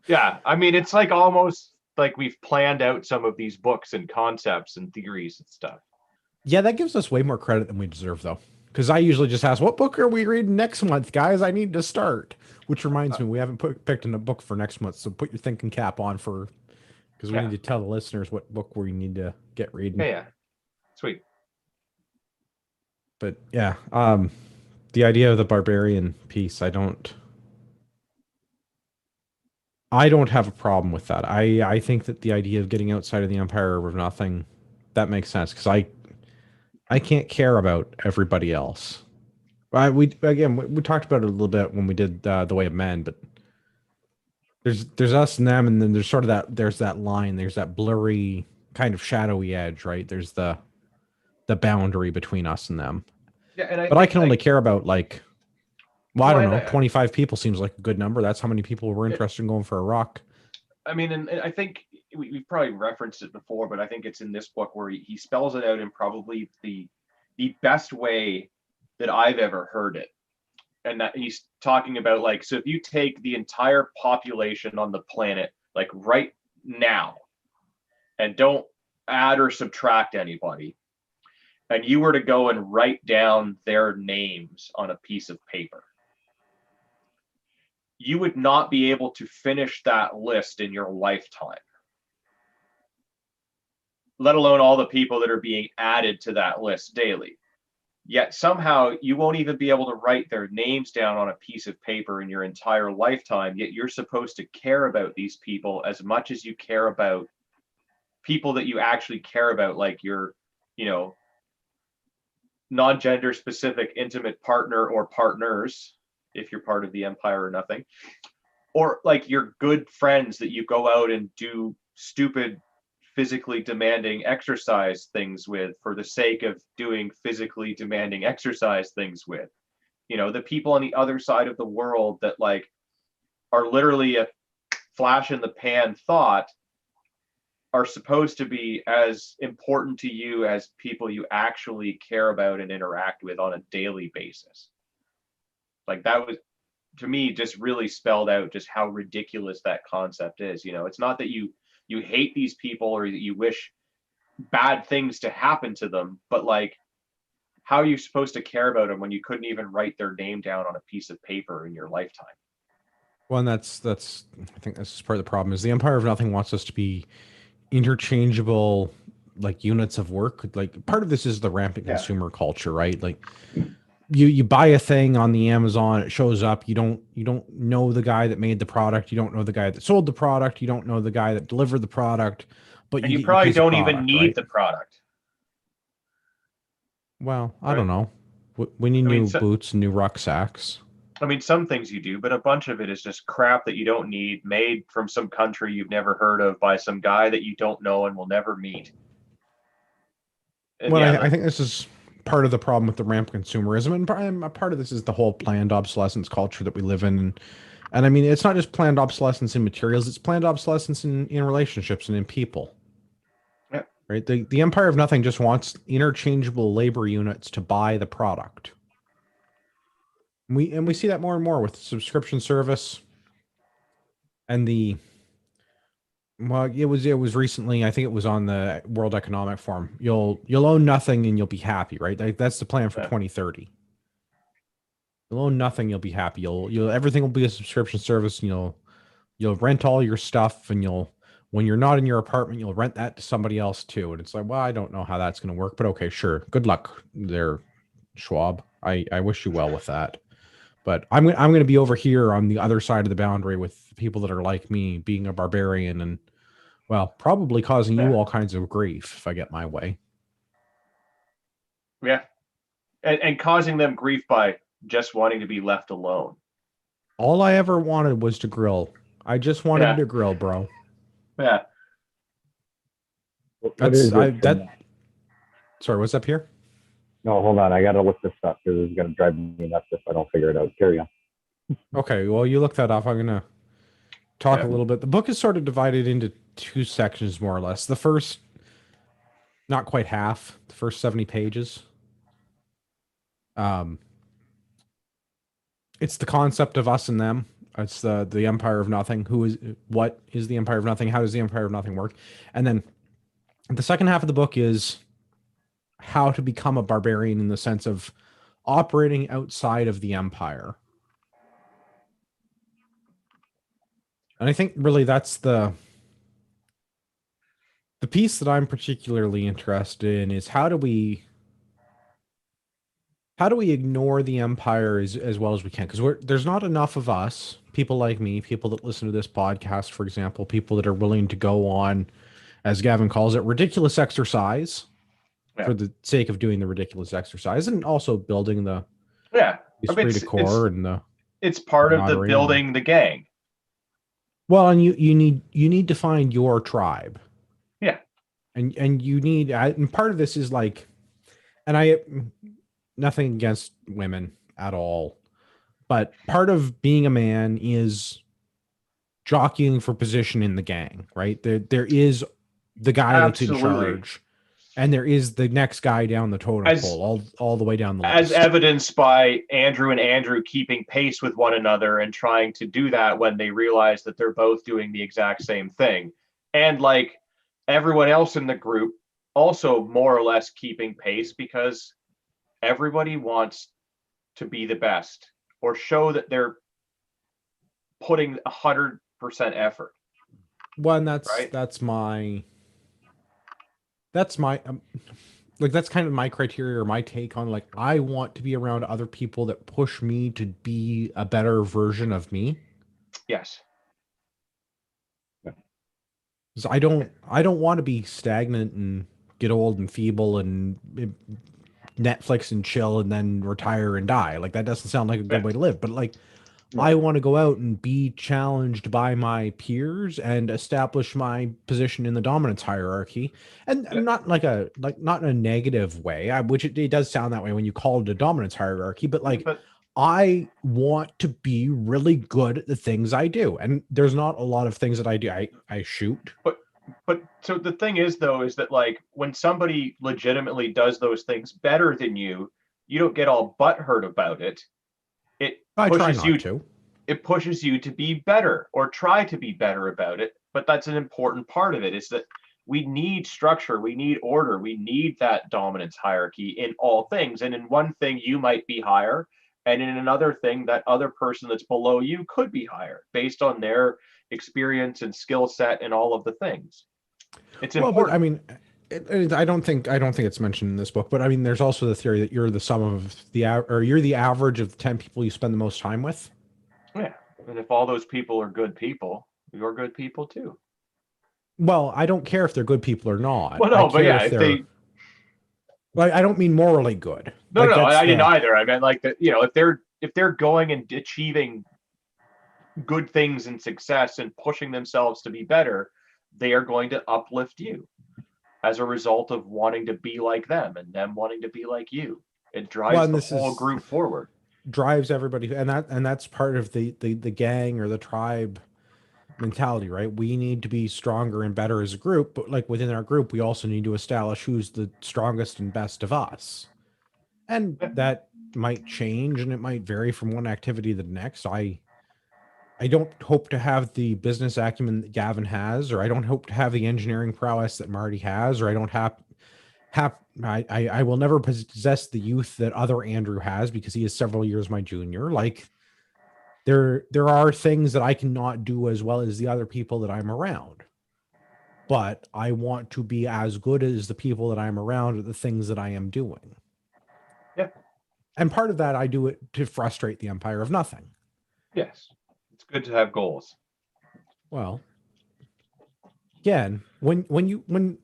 Yeah, I mean, it's like almost like we've planned out some of these books and concepts and theories and stuff. Yeah, that gives us way more credit than we deserve, though. Because I usually just ask, what book are we reading next month, guys? I need to start. Which reminds me, we haven't picked a book for next month, so put your thinking cap on for, because we need to tell the listeners what book we need to get reading. Yeah, sweet. But yeah, the idea of the Barbarian piece, I don't have a problem with that. I think that the idea of getting outside of the empire of nothing, that makes sense, because I can't care about everybody else. We talked about it a little bit when we did The Way of Men, but there's us and them, and then there's sort of that line, there's that blurry kind of shadowy edge, right? There's the boundary between us and them. Yeah, but I can only care about like, I don't know, 25 people seems like a good number. That's how many people were interested in going for a rock. I mean, and I think we've probably referenced it before, but I think it's in this book where he spells it out in probably the best way that I've ever heard it. And that he's talking about like, so if you take the entire population on the planet, like right now, and don't add or subtract anybody, and you were to go and write down their names on a piece of paper, you would not be able to finish that list in your lifetime, let alone all the people that are being added to that list daily. Yet somehow you won't even be able to write their names down on a piece of paper in your entire lifetime, yet you're supposed to care about these people as much as you care about people that you actually care about, like your, non-gender specific intimate partner or partners, if you're part of the empire or nothing, or like your good friends that you go out and do stupid physically demanding exercise things with for the sake of doing physically demanding exercise things with, the people on the other side of the world that like are literally a flash in the pan thought, are supposed to be as important to you as people you actually care about and interact with on a daily basis. Like that was, to me, just really spelled out just how ridiculous that concept is. It's not that you hate these people or that you wish bad things to happen to them, but like, how are you supposed to care about them when you couldn't even write their name down on a piece of paper in your lifetime? Well, and that's I think that's part of the problem is the empire of nothing wants us to be interchangeable, like units of work. Like part of this is the rampant consumer culture, right? Like you buy a thing on the Amazon, it shows up, you don't know the guy that made the product, you don't know the guy that sold the product, you don't know the guy that delivered the product, but you probably don't even need the product. Well, I don't know. We need new boots and new rucksacks. I mean, some things you do, but a bunch of it is just crap that you don't need, made from some country you've never heard of by some guy that you don't know and will never meet. And well, I think this is part of the problem with the rampant consumerism, and part of this is the whole planned obsolescence culture that we live in. And I mean, it's not just planned obsolescence in materials, it's planned obsolescence in relationships and in people. Yeah. Right? The empire of nothing just wants interchangeable labor units to buy the product. We see that more and more with subscription service and it was recently, I think it was on the World Economic Forum. You'll own nothing and you'll be happy, right? That's the plan for 2030. You'll own nothing. You'll be happy. You'll everything will be a subscription service. You'll rent all your stuff, and when you're not in your apartment, you'll rent that to somebody else too. And it's like, well, I don't know how that's going to work, but okay, sure. Good luck there, Schwab. I wish you well with that. But I'm going to be over here on the other side of the boundary with people that are like me, being a barbarian, and well, probably causing you all kinds of grief if I get my way. Yeah. And causing them grief by just wanting to be left alone. All I ever wanted was to grill. I just wanted to grill, bro. Yeah. Sorry, what's up here? No, hold on. I got to look this up because it's going to drive me nuts if I don't figure it out. Carry on. Okay, well, you look that up. I'm going to talk a little bit. The book is sort of divided into two sections, more or less. The first, not quite half, the first 70 pages. It's the concept of us and them. It's the Empire of Nothing. What is the Empire of Nothing? How does the Empire of Nothing work? And then the second half of the book is how to become a barbarian in the sense of operating outside of the Empire. And I think really that's the piece that I'm particularly interested in is how do we ignore the Empire as well as we can? Because there's not enough of us, people like me, people that listen to this podcast, for example, people that are willing to go on, as Gavin calls it, ridiculous exercise for the sake of doing the ridiculous exercise and also building the esprit de corps and the. It's part of the building the gang. Well, and you need to find your tribe. Yeah. And you need, and part of this is like, and nothing against women at all, but part of being a man is jockeying for position in the gang, right? There is the guy that's in charge, and there is the next guy down the totem pole, all the way down the list. As evidenced by Andrew and Andrew keeping pace with one another and trying to do that when they realize that they're both doing the exact same thing. And like everyone else in the group also more or less keeping pace because everybody wants to be the best or show that they're putting 100% effort. Well, and that's my like that's kind of my criteria or my take on, like, I want to be around other people that push me to be a better version of me. Yes. So I don't want to be stagnant and get old and feeble and Netflix and chill and then retire and die. Like, that doesn't sound like a good way to live, but like, I want to go out and be challenged by my peers and establish my position in the dominance hierarchy, and not like not in a negative way, which it does sound that way when you call it a dominance hierarchy, but like, I want to be really good at the things I do, and there's not a lot of things that I do. I shoot, but so the thing is though, is that like when somebody legitimately does those things better than you, you don't get all butthurt about it. It pushes you to be better or try to be better about it. But that's an important part of it, is that we need structure, we need order, we need that dominance hierarchy in all things. And in one thing you might be higher, and in another thing that other person that's below you could be higher based on their experience and skill set and all of the things. It's important. But I mean, I don't think it's mentioned in this book, but I mean, there's also the theory that you're the sum of you're the average of the 10 people you spend the most time with. Yeah, and if all those people are good people, you're good people too. Well, I don't care if they're good people or not. Well, no, but yeah, if they, like, I don't mean morally good. No, like, no, I didn't either. I meant like that. You know, if they're going and achieving good things and success and pushing themselves to be better, they are going to uplift you as a result of wanting to be like them and them wanting to be like you. It drives the whole group forward. Drives everybody, and that's part of the gang or the tribe mentality, right? We need to be stronger and better as a group, but like within our group, we also need to establish who's the strongest and best of us. And that might change and it might vary from one activity to the next. I don't hope to have the business acumen that Gavin has, or I don't hope to have the engineering prowess that Marty has, or I don't have I will never possess the youth that other Andrew has because he is several years my junior. Like there are things that I cannot do as well as the other people that I'm around. But I want to be as good as the people that I'm around at the things that I am doing. Yeah. And part of that, I do it to frustrate the Empire of Nothing. Yes. It's good to have goals. Well, again, when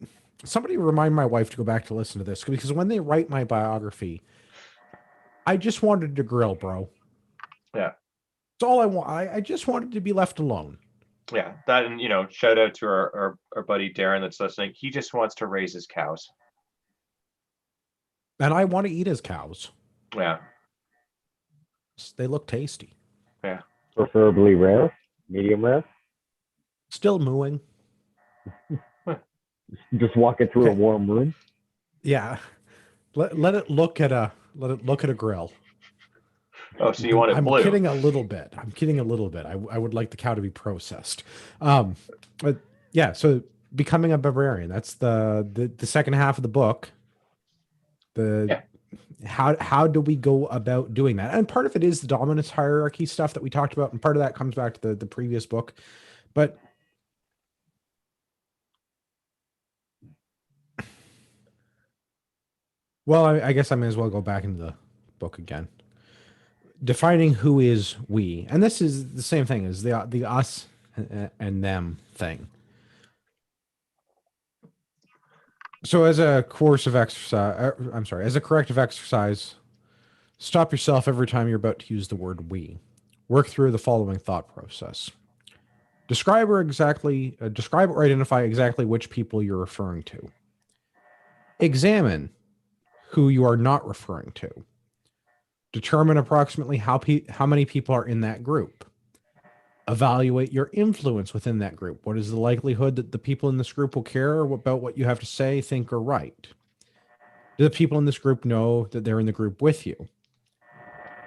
somebody remind my wife to go back to listen to this, because when they write my biography, I just wanted to grill, bro. Yeah. That's all I want. I just wanted to be left alone. Yeah, that, and shout out to our buddy Darren that's listening. He just wants to raise his cows. And I want to eat his cows. Yeah. They look tasty. Yeah. Preferably rare, medium rare. Still mooing. Just walking through a warm room. Yeah. Let it look at a grill. Oh, so you want it blue? I'm kidding a little bit. I would like the cow to be processed. But yeah, so becoming a barbarian, that's the second half of the book. How do we go about doing that? And part of it is the dominance hierarchy stuff that we talked about, and part of that comes back to the previous book. But well, I guess I may as well go back into the book again. Defining who is we, and this is the same thing as the us and them thing. So as a coercive exercise, as a corrective exercise, stop yourself every time you're about to use the word we. Work through the following thought process. Describe or identify exactly which people you're referring to. Examine who you are not referring to. Determine approximately how many people are in that group. Evaluate your influence within that group. What is the likelihood that the people in this group will care about what you have to say, think, or write? Do the people in this group know that they're in the group with you?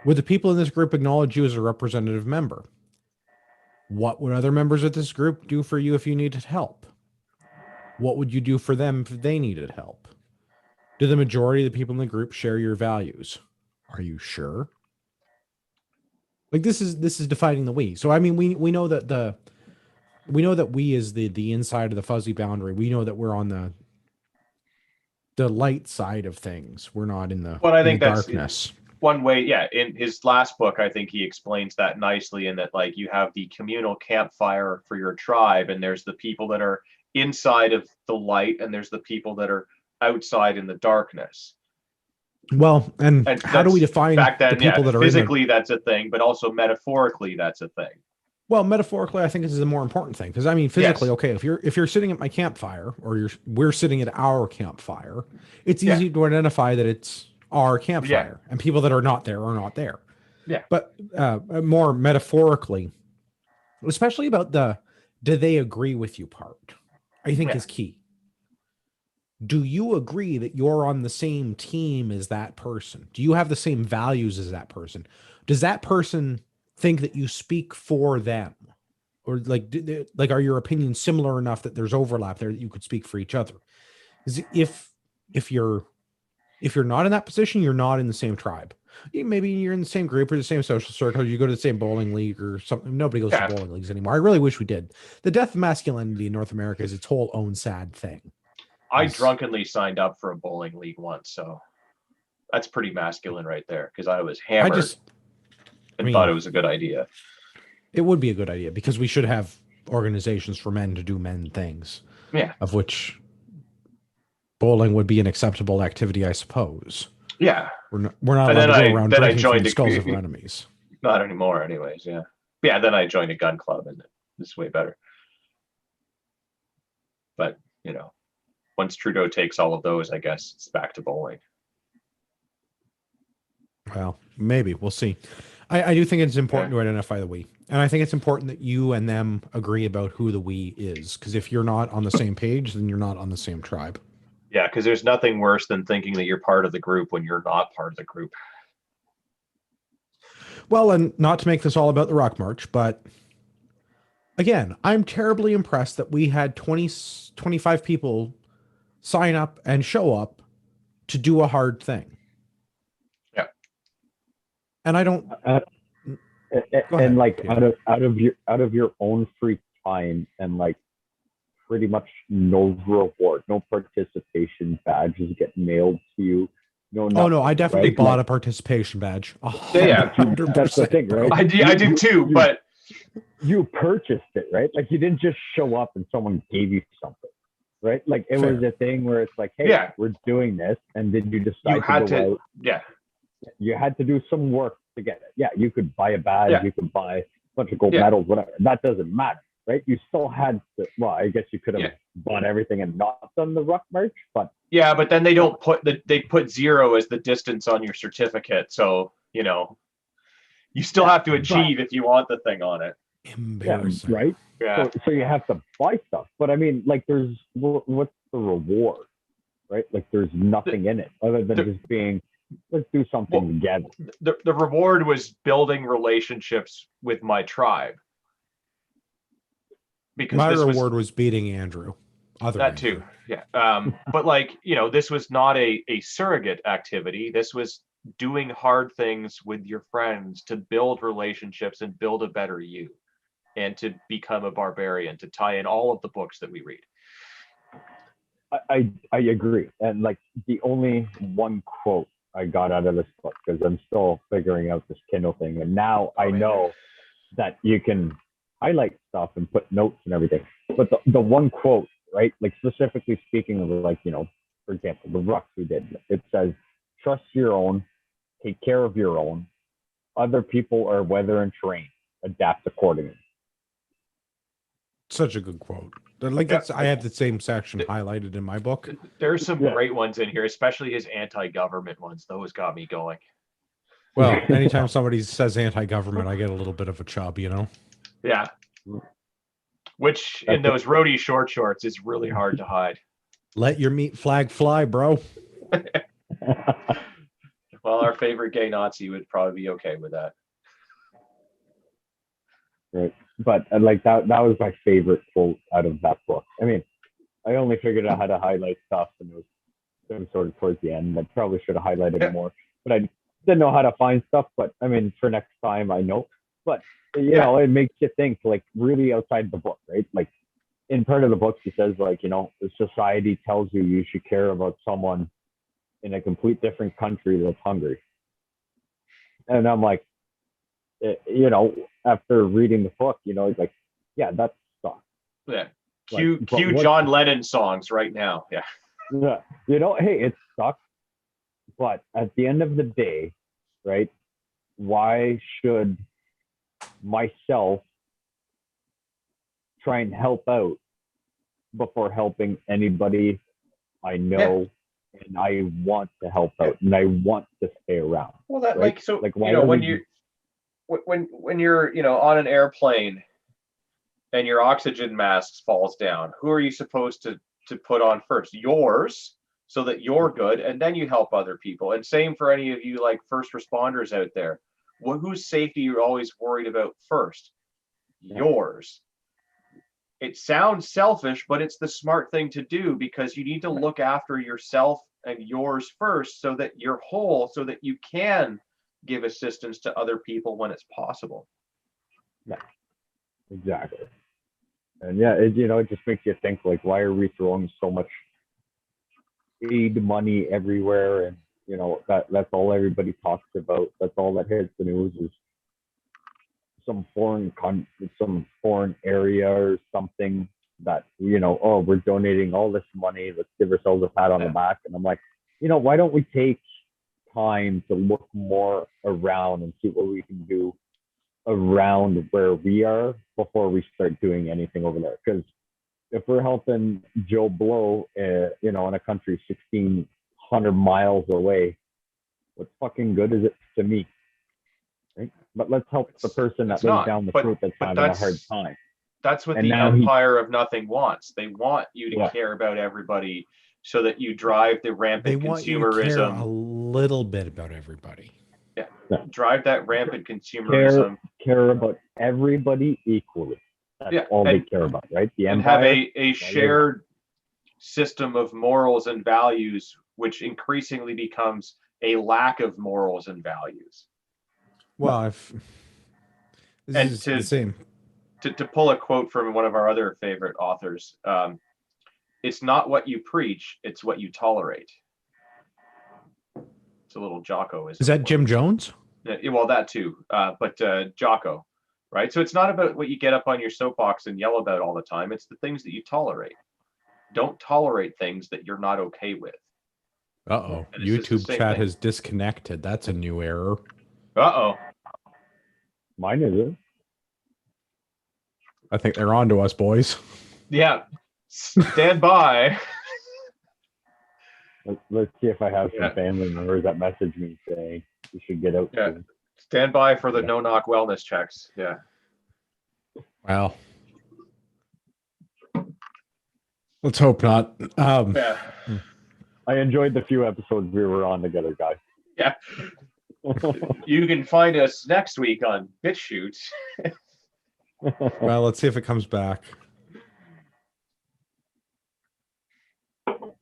Would the people in this group acknowledge you as a representative member? What would other members of this group do for you if you needed help? What would you do for them if they needed help? Do the majority of the people in the group share your values? Are you sure? Like this is defining the we. So I mean, we know that we is the inside of the fuzzy boundary. We know that we're on the light side of things. We're not in the, I think that's darkness. One way, yeah. In his last book, I think he explains that nicely in that, like, you have the communal campfire for your tribe, and there's the people that are inside of the light, and there's the people that are outside in the darkness. Well, and how do we define back then, the people that are physically that's a thing, but also metaphorically that's a thing. Well, metaphorically, I think this is the more important thing, because I mean, physically, okay, if you're sitting at my campfire, or we're sitting at our campfire, it's easy to identify that it's our campfire, and people that are not there are not there. Yeah. But more metaphorically, especially about the do they agree with you part, I think is key. Do you agree that you're on the same team as that person? Do you have the same values as that person? Does that person think that you speak for them? Or like are your opinions similar enough that there's overlap there that you could speak for each other? If you're not in that position, you're not in the same tribe. Maybe you're in the same group or the same social circle. You go to the same bowling league or something. Nobody goes to bowling leagues anymore. I really wish we did. The death of masculinity in North America is its whole own sad thing. I drunkenly signed up for a bowling league once, so that's pretty masculine right there, because I was hammered and thought it was a good idea. It would be a good idea, because we should have organizations for men to do men things. Yeah. Of which bowling would be an acceptable activity, I suppose. Yeah. We're not allowed to go around drinking from the skulls of our enemies. Not anymore, anyways, yeah. Yeah, then I joined a gun club, and it's way better. But, once Trudeau takes all of those, I guess it's back to bowling. Well, maybe. We'll see. I do think it's important to identify the we. And I think it's important that you and them agree about who the we is. Because if you're not on the same page, then you're not on the same tribe. Yeah, because there's nothing worse than thinking that you're part of the group when you're not part of the group. Well, and not to make this all about the Rock March, but again, I'm terribly impressed that we had 25 people sign up and show up to do a hard thing. Yeah. And I don't. And like Peter. out of your own free time, and like pretty much no reward, no participation badges get mailed to you. No, Oh no, I definitely right? bought Like, a participation badge. Yeah. 100%, that's the thing, right? bro. I did too, but you purchased it, right? Like you didn't just show up and someone gave you something, right? Like it was Fair. a thing where it's like, hey, Yeah. we're doing this, and then you decide you had to go to. out. Yeah. You had to do some work to get it. Yeah, you could buy a badge, Yeah. you could buy a bunch of gold Yeah. medals, whatever. That doesn't matter, right? You still had to. Well, I guess you could have Yeah. bought everything and not done the ruck merch, but Yeah, but then they don't they put 0 as the distance on your certificate, so you still have to achieve if you want the thing on it. Embarrassing. right. Yeah. So you have to buy stuff, but I mean, like, what's the reward, right? Like, there's nothing in it other than just being, let's do something together. The reward was building relationships with my tribe. Because My this reward was beating Andrew. that too. Yeah. But like, this was not a surrogate activity. This was doing hard things with your friends to build relationships and build a better you, and to become a barbarian, to tie in all of the books that we read. I agree. And like the only one quote I got out of this book, because I'm still figuring out this Kindle thing, and now I know that you can highlight stuff and put notes and everything. But the one quote, right, like specifically speaking of, like, for example, the rucks we did, it says, trust your own, take care of your own, other people are weather and terrain, adapt accordingly. Such a good quote. Like I have the same section highlighted in my book. There's some great ones in here, especially his anti-government ones. Those got me going. Well, anytime somebody says anti-government, I get a little bit of a chub, Yeah. Which in those roadie short shorts is really hard to hide. Let your meat flag fly, bro. Well, our favorite gay Nazi would probably be okay with that. Right. But like that was my favorite quote out of that book. I mean, I only figured out how to highlight stuff, and it was sort of towards the end. I probably should have highlighted more, but I didn't know how to find stuff. But I mean, for next time, I know. But it makes you think, like, really outside the book, right? Like, in part of the book, he says, like, the society tells you should care about someone in a complete different country that's hungry, and I'm like, after reading the book, it's like, yeah, that sucks. Yeah. Like, Cue John Lennon songs right now. Yeah. Yeah. Hey, it sucks. But at the end of the day, right, why should myself try and help out before helping anybody I know and I want to help out and I want to stay around? Well, that, right? when you're on an airplane and your oxygen mask falls down, who are you supposed to put on first? Yours, so that you're good, and then you help other people. And same for any of you, like, first responders out there. Whose safety you're always worried about first? Yours. It sounds selfish, but it's the smart thing to do, because you need to look after yourself and yours first, so that you're whole, so that you can give assistance to other people when it's possible. Yeah, exactly. And it just makes you think, like, why are we throwing so much aid money everywhere? And that's all everybody talks about. That's all that hits the news, is some foreign area or something that we're donating all this money, let's give ourselves a pat on the back. And I'm like, why don't we take time to look more around and see what we can do around where we are before we start doing anything over there? Because if we're helping Joe Blow, in a country 1,600 miles away, what fucking good is it to me? Right? But let's help the person that lives down the street that's having a hard time. That's what the Empire of Nothing wants. They want you to care about everybody, so that you drive the rampant consumerism. They want you to care a little bit about everybody. Yeah. Drive that rampant consumerism. Care about everybody equally. That's all they care about, right? The Empire, and have a shared system of morals and values which increasingly becomes a lack of morals and values. Well, this And is the same. To pull a quote from one of our other favorite authors, it's not what you preach, it's what you tolerate. It's a little Jocko. Is that Jim Jones? Yeah, well, that too, but Jocko, right? So it's not about what you get up on your soapbox and yell about all the time. It's the things that you tolerate. Don't tolerate things that you're not okay with. Uh-oh. And it's just the YouTube same chat thing. has disconnected. That's a new error. Uh-oh. Mine isn't. I think they're on to us, boys. Yeah. Stand by. Let's see if I have Yeah. some family members that message me saying you should get out Yeah. soon. Stand by for the no-knock wellness checks. Yeah. Well, let's hope not. Yeah. I enjoyed the few episodes we were on together, guys. Yeah. You can find us next week on BitChute. Well, let's see if it comes back.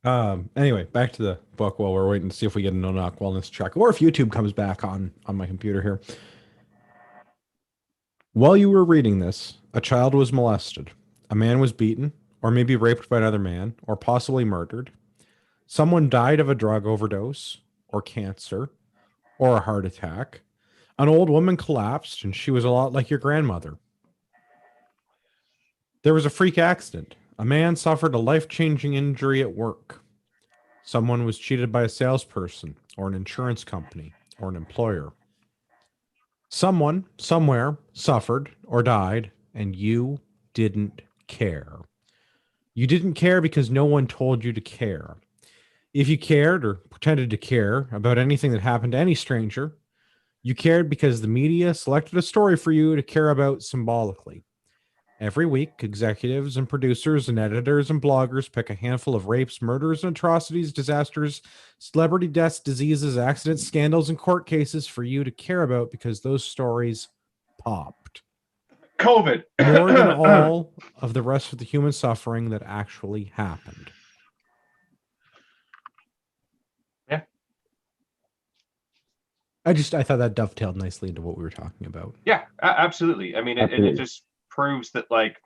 Anyway, back to the book while we're waiting to see if we get a no-knock wellness check, or if YouTube comes back on my computer here. While you were reading this, a child was molested. A man was beaten, or maybe raped by another man, or possibly murdered. Someone died of a drug overdose, or cancer, or a heart attack. An old woman collapsed, and she was a lot like your grandmother. There was a freak accident. A man suffered a life-changing injury at work. Someone was cheated by a salesperson, or an insurance company, or an employer. Someone, somewhere, suffered or died, and you didn't care. You didn't care because no one told you to care. If you cared or pretended to care about anything that happened to any stranger, you cared because the media selected a story for you to care about symbolically. Every week, executives and producers and editors and bloggers pick a handful of rapes, murders, and atrocities, disasters, celebrity deaths, diseases, accidents, scandals, and court cases for you to care about because those stories popped. COVID. More than all of the rest of the human suffering that actually happened. Yeah. I thought that dovetailed nicely into what we were talking about. Yeah, absolutely. I mean, Absolutely. it just proves that, like,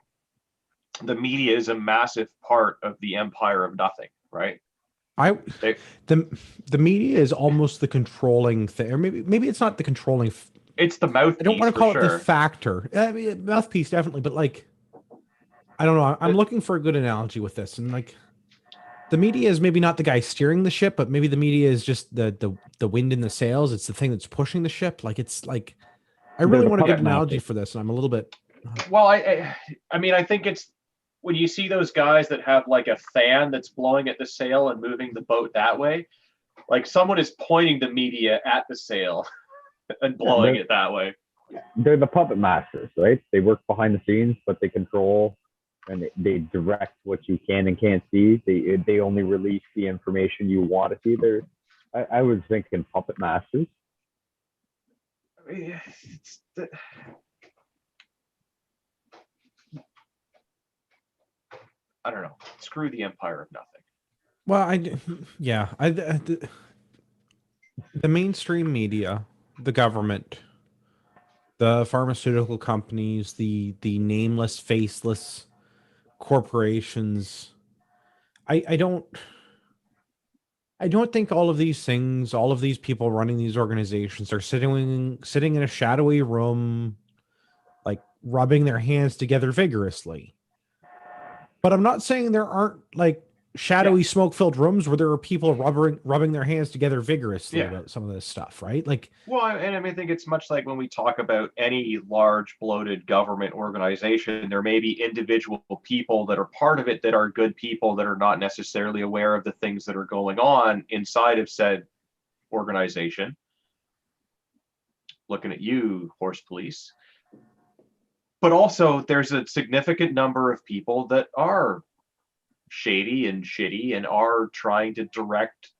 the media is a massive part of the empire of nothing, right? The media is almost the controlling thing, or maybe it's not the controlling. It's the mouthpiece. I don't want to call it sure. the factor. I mean, mouthpiece definitely, but like, I don't know. I'm looking for a good analogy with this, and like, the media is maybe not the guy steering the ship, but maybe the media is just the wind in the sails. It's the thing that's pushing the ship. Like, it's like, I really want a good analogy for this, and I'm a little bit. Well, I mean, I think it's when you see those guys that have like a fan that's blowing at the sail and moving the boat that way, like someone is pointing the media at the sail and blowing it that way. They're the puppet masters, right? They work behind the scenes, but they control and they direct what you can and can't see. They only release the information you want to see. I was thinking puppet masters. I don't know. Screw the empire of nothing. Well, the mainstream media, the government, the pharmaceutical companies, the nameless, faceless corporations. I don't think all of these things, all of these people running these organizations are sitting in a shadowy room, like rubbing their hands together vigorously. But I'm not saying there aren't like shadowy, smoke-filled rooms where there are people rubbing their hands together vigorously about some of this stuff, right? Like, well, and I mean, I think it's much like when we talk about any large, bloated government organization, there may be individual people that are part of it that are good people that are not necessarily aware of the things that are going on inside of said organization. Looking at you, horse police. But also, there's a significant number of people that are shady and shitty and are trying to direct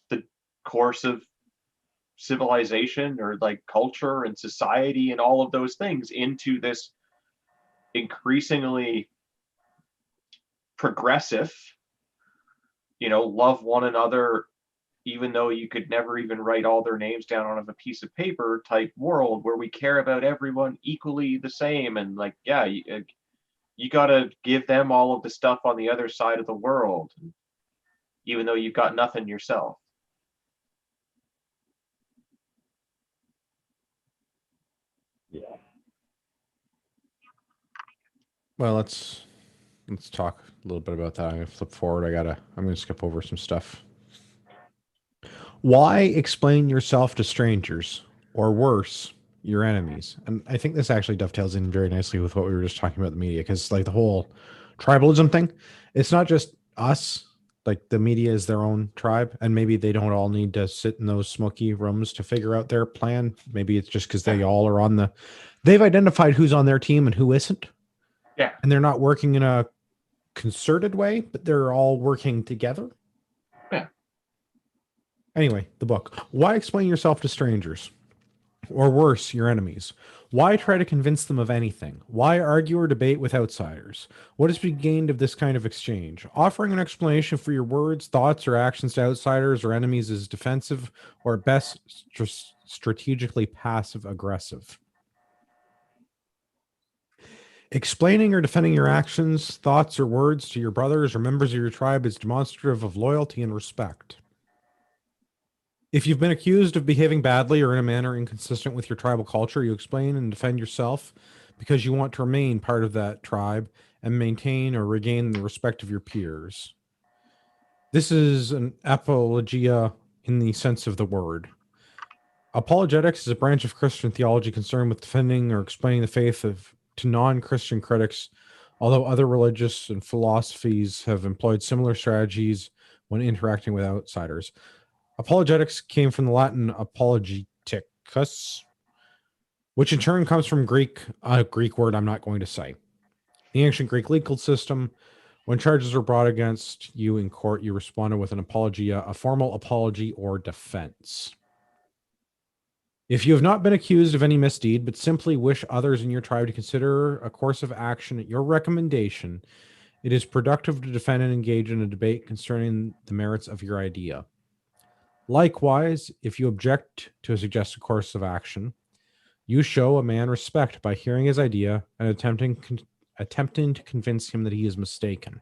the course of civilization or like culture and society and all of those things into this increasingly progressive, love one another even though you could never even write all their names down on a piece of paper type world where we care about everyone equally the same. And like, yeah, you got to give them all of the stuff on the other side of the world, even though you've got nothing yourself. Yeah. Well, let's talk a little bit about that. I'm gonna flip forward. I'm gonna skip over some stuff. Why explain yourself to strangers, or worse, your enemies? And I think this actually dovetails in very nicely with what we were just talking about the media, because like the whole tribalism thing, it's not just us. Like the media is their own tribe, and maybe they don't all need to sit in those smoky rooms to figure out their plan. Maybe it's just because they all are they've identified who's on their team and who isn't. Yeah. And they're not working in a concerted way, but they're all working together. Yeah. Anyway, the book. Why explain yourself to strangers? Or worse, your enemies? Why try to convince them of anything? Why argue or debate with outsiders? What is to be gained of this kind of exchange? Offering an explanation for your words, thoughts, or actions to outsiders or enemies is defensive, or at best strategically passive-aggressive. Explaining or defending your actions, thoughts, or words to your brothers or members of your tribe is demonstrative of loyalty and respect. If you've been accused of behaving badly or in a manner inconsistent with your tribal culture, you explain and defend yourself because you want to remain part of that tribe and maintain or regain the respect of your peers. This is an apologia in the sense of the word. Apologetics is a branch of Christian theology concerned with defending or explaining the faith to non-Christian critics, although other religious and philosophies have employed similar strategies when interacting with outsiders. Apologetics came from the Latin apologeticus, which in turn comes from a Greek word I'm not going to say. The ancient Greek legal system, when charges were brought against you in court, you responded with an apologia, a formal apology or defense. If you have not been accused of any misdeed, but simply wish others in your tribe to consider a course of action at your recommendation, it is productive to defend and engage in a debate concerning the merits of your idea. Likewise, if you object to a suggested course of action, you show a man respect by hearing his idea and attempting to convince him that he is mistaken.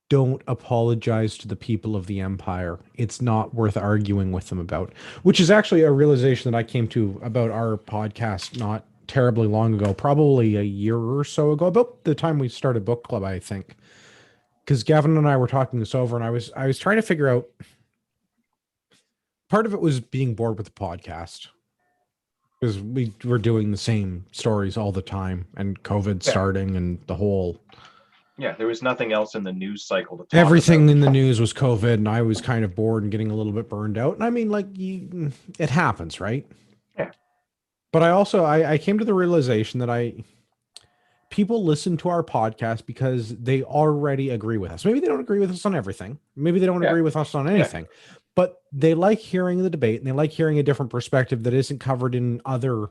Don't apologize to the people of the empire. It's not worth arguing with them about, which is actually a realization that I came to about our podcast not terribly long ago, probably a year or so ago, about the time we started book club, I think. Because Gavin and I were talking this over, and I was trying to figure out. Part of it was being bored with the podcast, because we were doing the same stories all the time, and COVID starting, and the whole. Yeah, there was nothing else in the news cycle to talk Everything about. in the news was COVID, and I was kind of bored and getting a little bit burned out. And I mean, like, it happens, right? Yeah. But I came to the realization that people listen to our podcast because they already agree with us. Maybe they don't agree with us on everything. Maybe they don't agree with us on anything. But they like hearing the debate, and they like hearing a different perspective that isn't covered in other,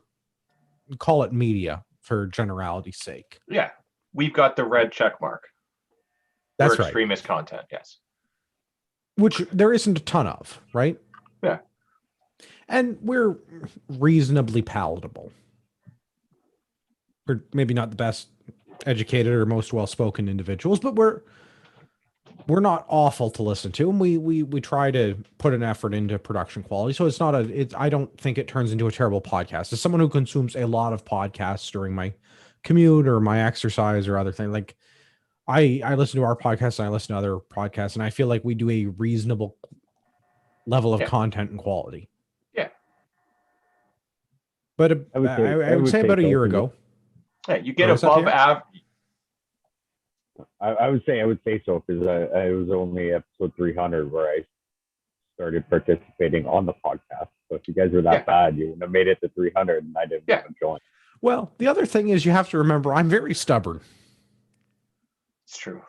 call it media for generality's sake. Yeah. We've got the red check mark. That's for right. Extremist content, yes. Which there isn't a ton of, right? Yeah. And we're reasonably palatable. We're maybe not the best educated or most well-spoken individuals, but we're not awful to listen to, and we try to put an effort into production quality. So it's not I don't think it turns into a terrible podcast. As someone who consumes a lot of podcasts during my commute or my exercise or other things, like I listen to our podcast and I listen to other podcasts, and I feel like we do a reasonable level of content and quality. Yeah. But I would say about a year ago. Yeah, you get above average. I would say so, because I was only episode 300 where I started participating on the podcast. So if you guys were that bad, you wouldn't have made it to 300, and I didn't even join. Well, the other thing is you have to remember I'm very stubborn. It's true.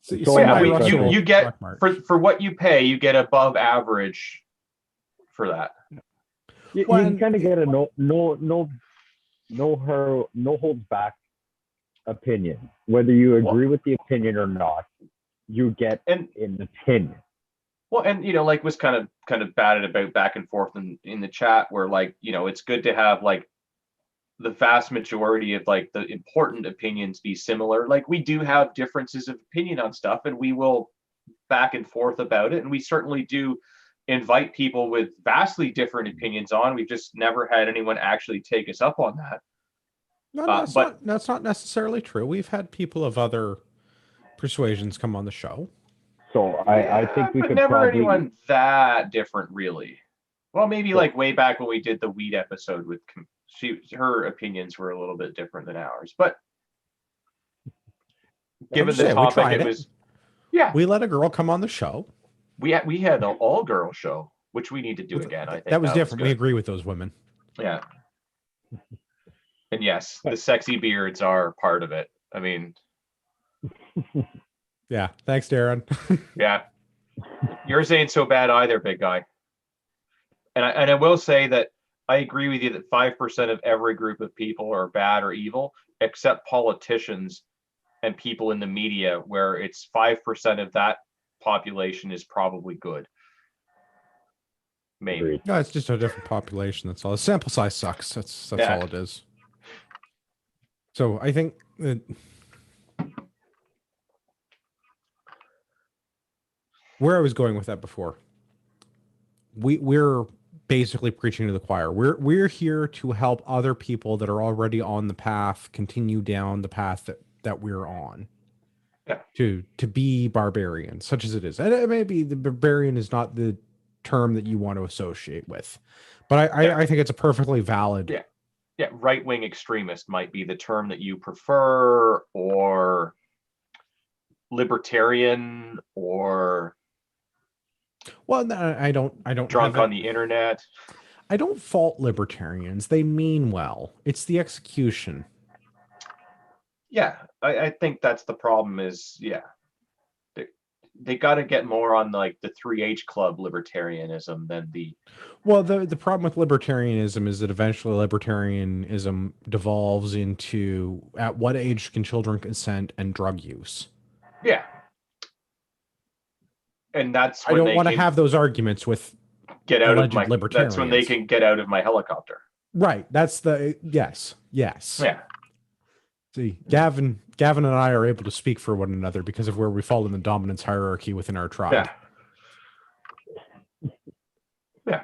So you get for what you pay, you get above average for that. You kind of get a no holds back opinion. Whether you agree with the opinion or not, you get an opinion. Well, and like was kind of batted about back and forth in the chat where like, it's good to have like the vast majority of like the important opinions be similar. Like we do have differences of opinion on stuff and we will back and forth about it. And we certainly do invite people with vastly different opinions on. We've just never had anyone actually take us up on that. No, that's not necessarily true. We've had people of other persuasions come on the show. So I think we could never probably... anyone that different, really. Well, maybe like way back when we did the weed episode with her opinions were a little bit different than ours, but given the topic, it was we let a girl come on the show. We had an all girl show, which we need to do again. I think that was different. We agree with those women. Yeah. And yes, the sexy beards are part of it. I mean, yeah. Thanks, Darren. Yeah. Yours ain't so bad either, big guy. And I will say that I agree with you that 5% of every group of people are bad or evil, except politicians and people in the media, where it's 5% of that population is probably good. Maybe. No, it's just a different population. That's all. The sample size sucks. That's all it is. So I think that where I was going with that before, we're basically preaching to the choir. We're here to help other people that are already on the path continue down the path that we're on. Yeah. To be barbarian, such as it is. And maybe the barbarian is not the term that you want to associate with, but I think it's a perfectly valid. Yeah. Yeah. Right-wing extremist might be the term that you prefer, or libertarian, or well, I don't drunk on the internet. I don't fault libertarians. They mean well. It's the execution. Yeah, I think that's the problem is, they got to get more on like the 3H club libertarianism than the... Well, the problem with libertarianism is that eventually libertarianism devolves into at what age can children consent and drug use. Yeah. And that's when I don't want to have those arguments with get out of my libertarians. That's when they can get out of my helicopter. Right. That's the yes. Yeah. See, Gavin and I are able to speak for one another because of where we fall in the dominance hierarchy within our tribe. Yeah.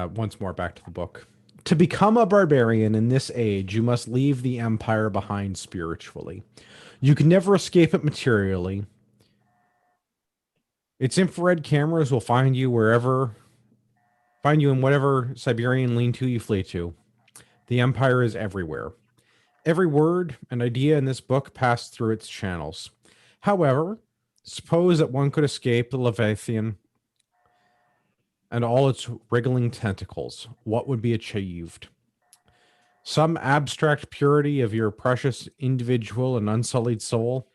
Once more, back to the book. To become a barbarian in this age, you must leave the empire behind spiritually. You can never escape it materially. Its infrared cameras will find you in whatever Siberian lean-to you flee to. The empire is everywhere. Every word and idea in this book passed through its channels. However, suppose that one could escape the Leviathan and all its wriggling tentacles. What would be achieved? Some abstract purity of your precious individual and unsullied soul?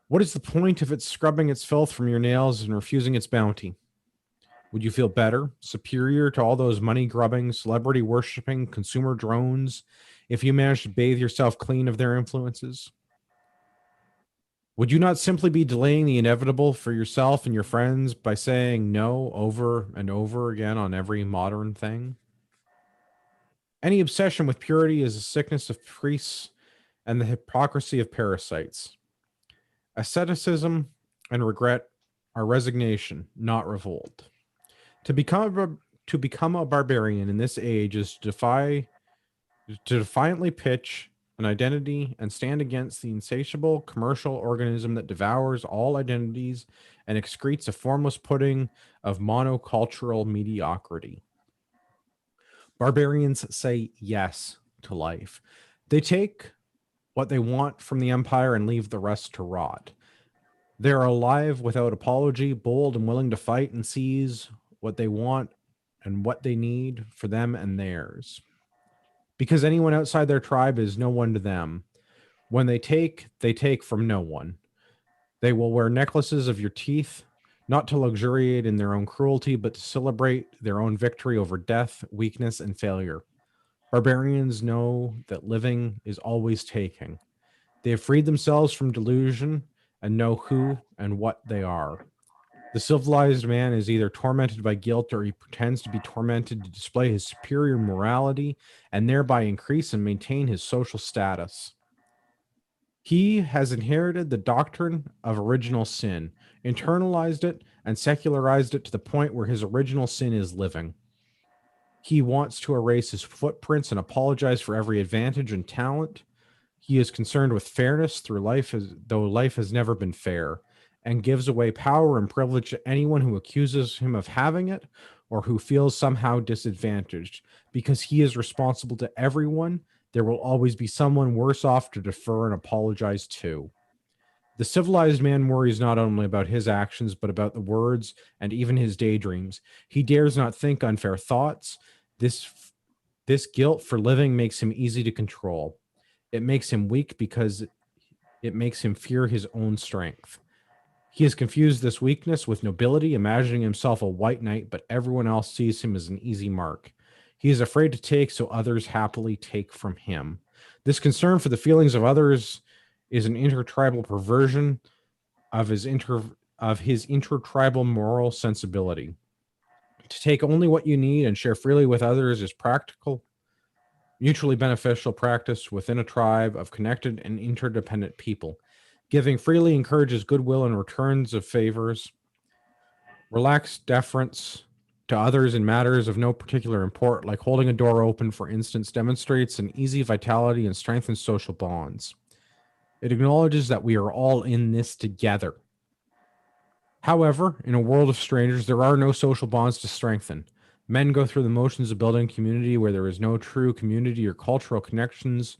What is the point of it scrubbing its filth from your nails and refusing its bounty? Would you feel better, superior to all those money-grubbing, celebrity-worshipping consumer drones if you managed to bathe yourself clean of their influences? Would you not simply be delaying the inevitable for yourself and your friends by saying no over and over again on every modern thing? Any obsession with purity is a sickness of priests and the hypocrisy of parasites. Asceticism and regret are resignation, not revolt. To become a barbarian in this age is to defiantly pitch an identity and stand against the insatiable commercial organism that devours all identities and excretes a formless pudding of monocultural mediocrity. Barbarians say yes to life. They take what they want from the empire and leave the rest to rot. They are alive without apology, bold and willing to fight and seize what they want and what they need for them and theirs. Because anyone outside their tribe is no one to them. When they take from no one. They will wear necklaces of your teeth, not to luxuriate in their own cruelty, but to celebrate their own victory over death, weakness, and failure. Barbarians know that living is always taking. They have freed themselves from delusion and know who and what they are. The civilized man is either tormented by guilt or he pretends to be tormented to display his superior morality and thereby increase and maintain his social status. He has inherited the doctrine of original sin, internalized it, and secularized it to the point where his original sin is living. He wants to erase his footprints and apologize for every advantage and talent. He is concerned with fairness through life, as though life has never been fair, and gives away power and privilege to anyone who accuses him of having it or who feels somehow disadvantaged. Because he is responsible to everyone, there will always be someone worse off to defer and apologize to. The civilized man worries not only about his actions, but about the words and even his daydreams. He dares not think unfair thoughts. This guilt for living makes him easy to control. It makes him weak because it makes him fear his own strength. He has confused this weakness with nobility, imagining himself a white knight, but everyone else sees him as an easy mark. He is afraid to take, so others happily take from him. This concern for the feelings of others is an intertribal perversion of his intertribal moral sensibility. To take only what you need and share freely with others is practical, mutually beneficial practice within a tribe of connected and interdependent people. Giving freely encourages goodwill and returns of favors. Relaxed deference to others in matters of no particular import, like holding a door open, for instance, demonstrates an easy vitality and strengthens social bonds. It acknowledges that we are all in this together. However, in a world of strangers, there are no social bonds to strengthen. Men go through the motions of building community where there is no true community or cultural connections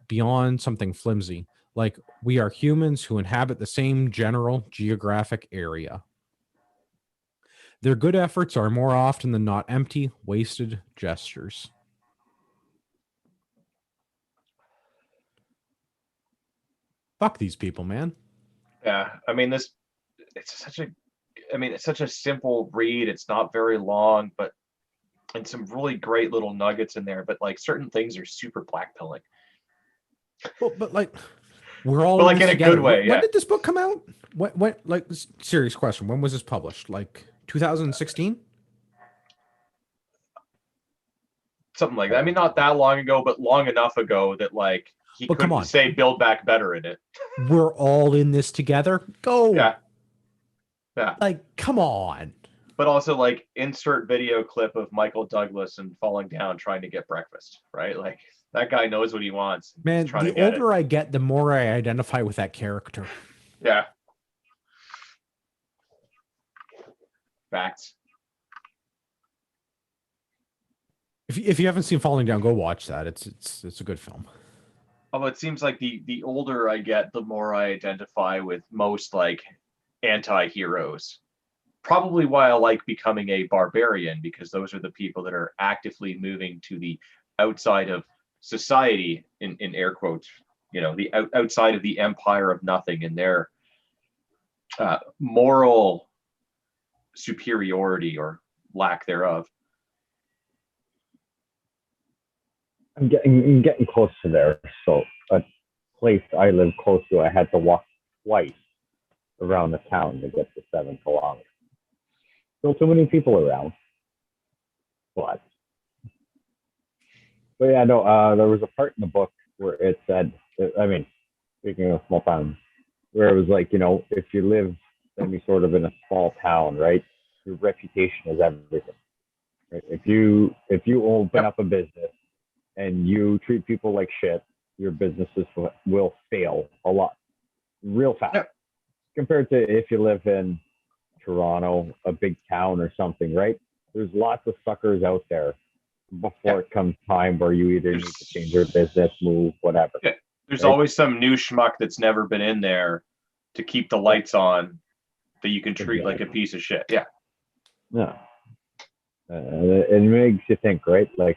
beyond something flimsy, like we are humans who inhabit the same general geographic area. Their good efforts are more often than not empty, wasted gestures. Fuck these people, man. Yeah, I mean it's such a simple read. It's not very long, but and some really great little nuggets in there. But like certain things are super blackpilling. Well, but like we're all But like this in a together. good way. When Yeah. did this book come out? When like serious question. When was this published? Like 2016? Something like that. I mean, not that long ago, but long enough ago that like he But come couldn't on. say Build Back Better in it. We're all in this together. Go. Yeah. Yeah. Like, come on. But also like insert video clip of Michael Douglas and falling down trying to get breakfast, right? Like that guy knows what he wants. Man, He's trying the to get older I get, the more I identify with that character. it. Yeah. Facts. If you haven't seen Falling Down, go watch that. It's a good film. Although it seems like the older I get, the more I identify with most like anti-heroes. Probably why I like becoming a barbarian, because those are the people that are actively moving to the outside of society, in air quotes, the outside of the empire of nothing, and their moral superiority or lack thereof. I'm getting close to there. So a place I live close to, I had to walk twice around the town to get to 7 kilometers. Still too many people around. But yeah, no, there was a part in the book where it said, I mean, speaking of small towns, where it was like, if you live any sort of in a small town, right, your reputation is everything. Right? If you open up a business and you treat people like shit, your businesses will fail a lot, real fast. Yep. Compared to if you live in Toronto, a big town or something, right? There's lots of suckers out there before it comes time where you either need to change your business, move, whatever. Yeah. There's always some new schmuck that's never been in there to keep the lights on that you can treat like a piece of shit. Yeah. Yeah. It makes you think, right? Like,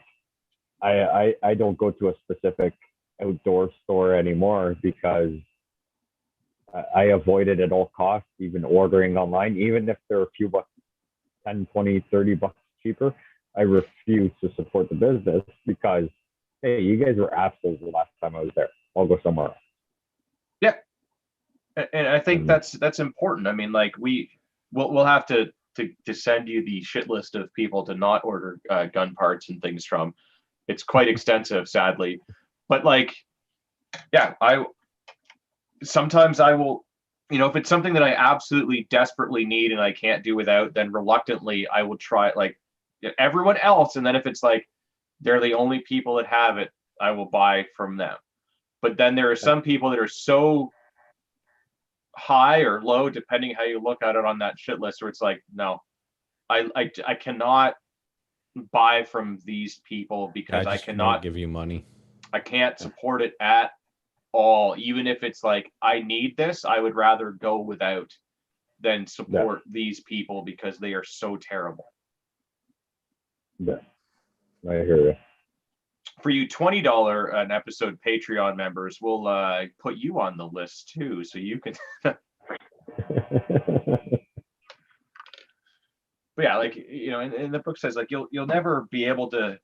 I don't go to a specific outdoor store anymore because I avoid it at all costs, even ordering online, even if they're a few bucks, 10, 20, 30 bucks cheaper. I refuse to support the business because, hey, you guys were assholes the last time I was there. I'll go somewhere else. Yeah, and I think that's important. I mean, like we'll have to send you the shit list of people to not order gun parts and things from. It's quite extensive, sadly, but like, yeah, sometimes I will, if it's something that I absolutely desperately need and I can't do without, then reluctantly I will try it like everyone else. And then if it's like they're the only people that have it, I will buy from them. But then there are some people that are so high or low, depending how you look at it on that shit list, where it's like, no, I cannot buy from these people because I cannot give you money. I can't support it at all. Even if it's like I need this, I would rather go without than support these people because they are so terrible. Yeah, I hear you. For you $20 an episode Patreon members, we'll put you on the list too, so you can. But yeah, like and the book says like you'll never be able to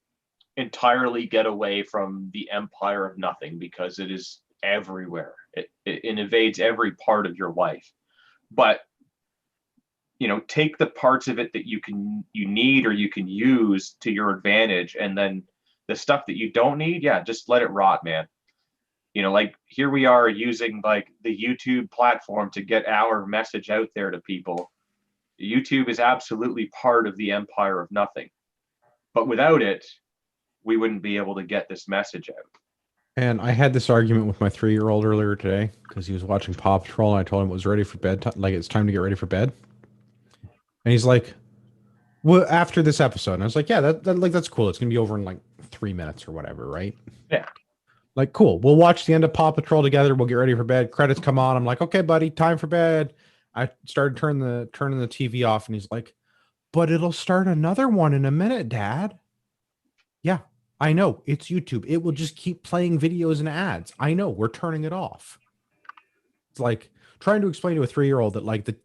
entirely get away from the empire of nothing because it is everywhere. It invades every part of your life. But take the parts of it that you need or you can use to your advantage, and then the stuff that you don't need, just let it rot, man. Like here we are using like the YouTube platform to get our message out there to people. YouTube is absolutely part of the empire of nothing, but without it, we wouldn't be able to get this message out. And I had this argument with my 3-year-old earlier today because he was watching Paw Patrol and I told him it was ready for bed, like it's time to get ready for bed. And he's like, well, after this episode. And I was like, yeah, that's cool. It's going to be over in like 3 minutes or whatever, right? Yeah. Like, cool. We'll watch the end of Paw Patrol together. We'll get ready for bed. Credits come on. I'm like, okay, buddy, time for bed. I started turning the TV off and he's like, but it'll start another one in a minute, Dad. Yeah, I know. It's YouTube. It will just keep playing videos and ads. I know. We're turning it off. It's like trying to explain to a 3-year-old that like the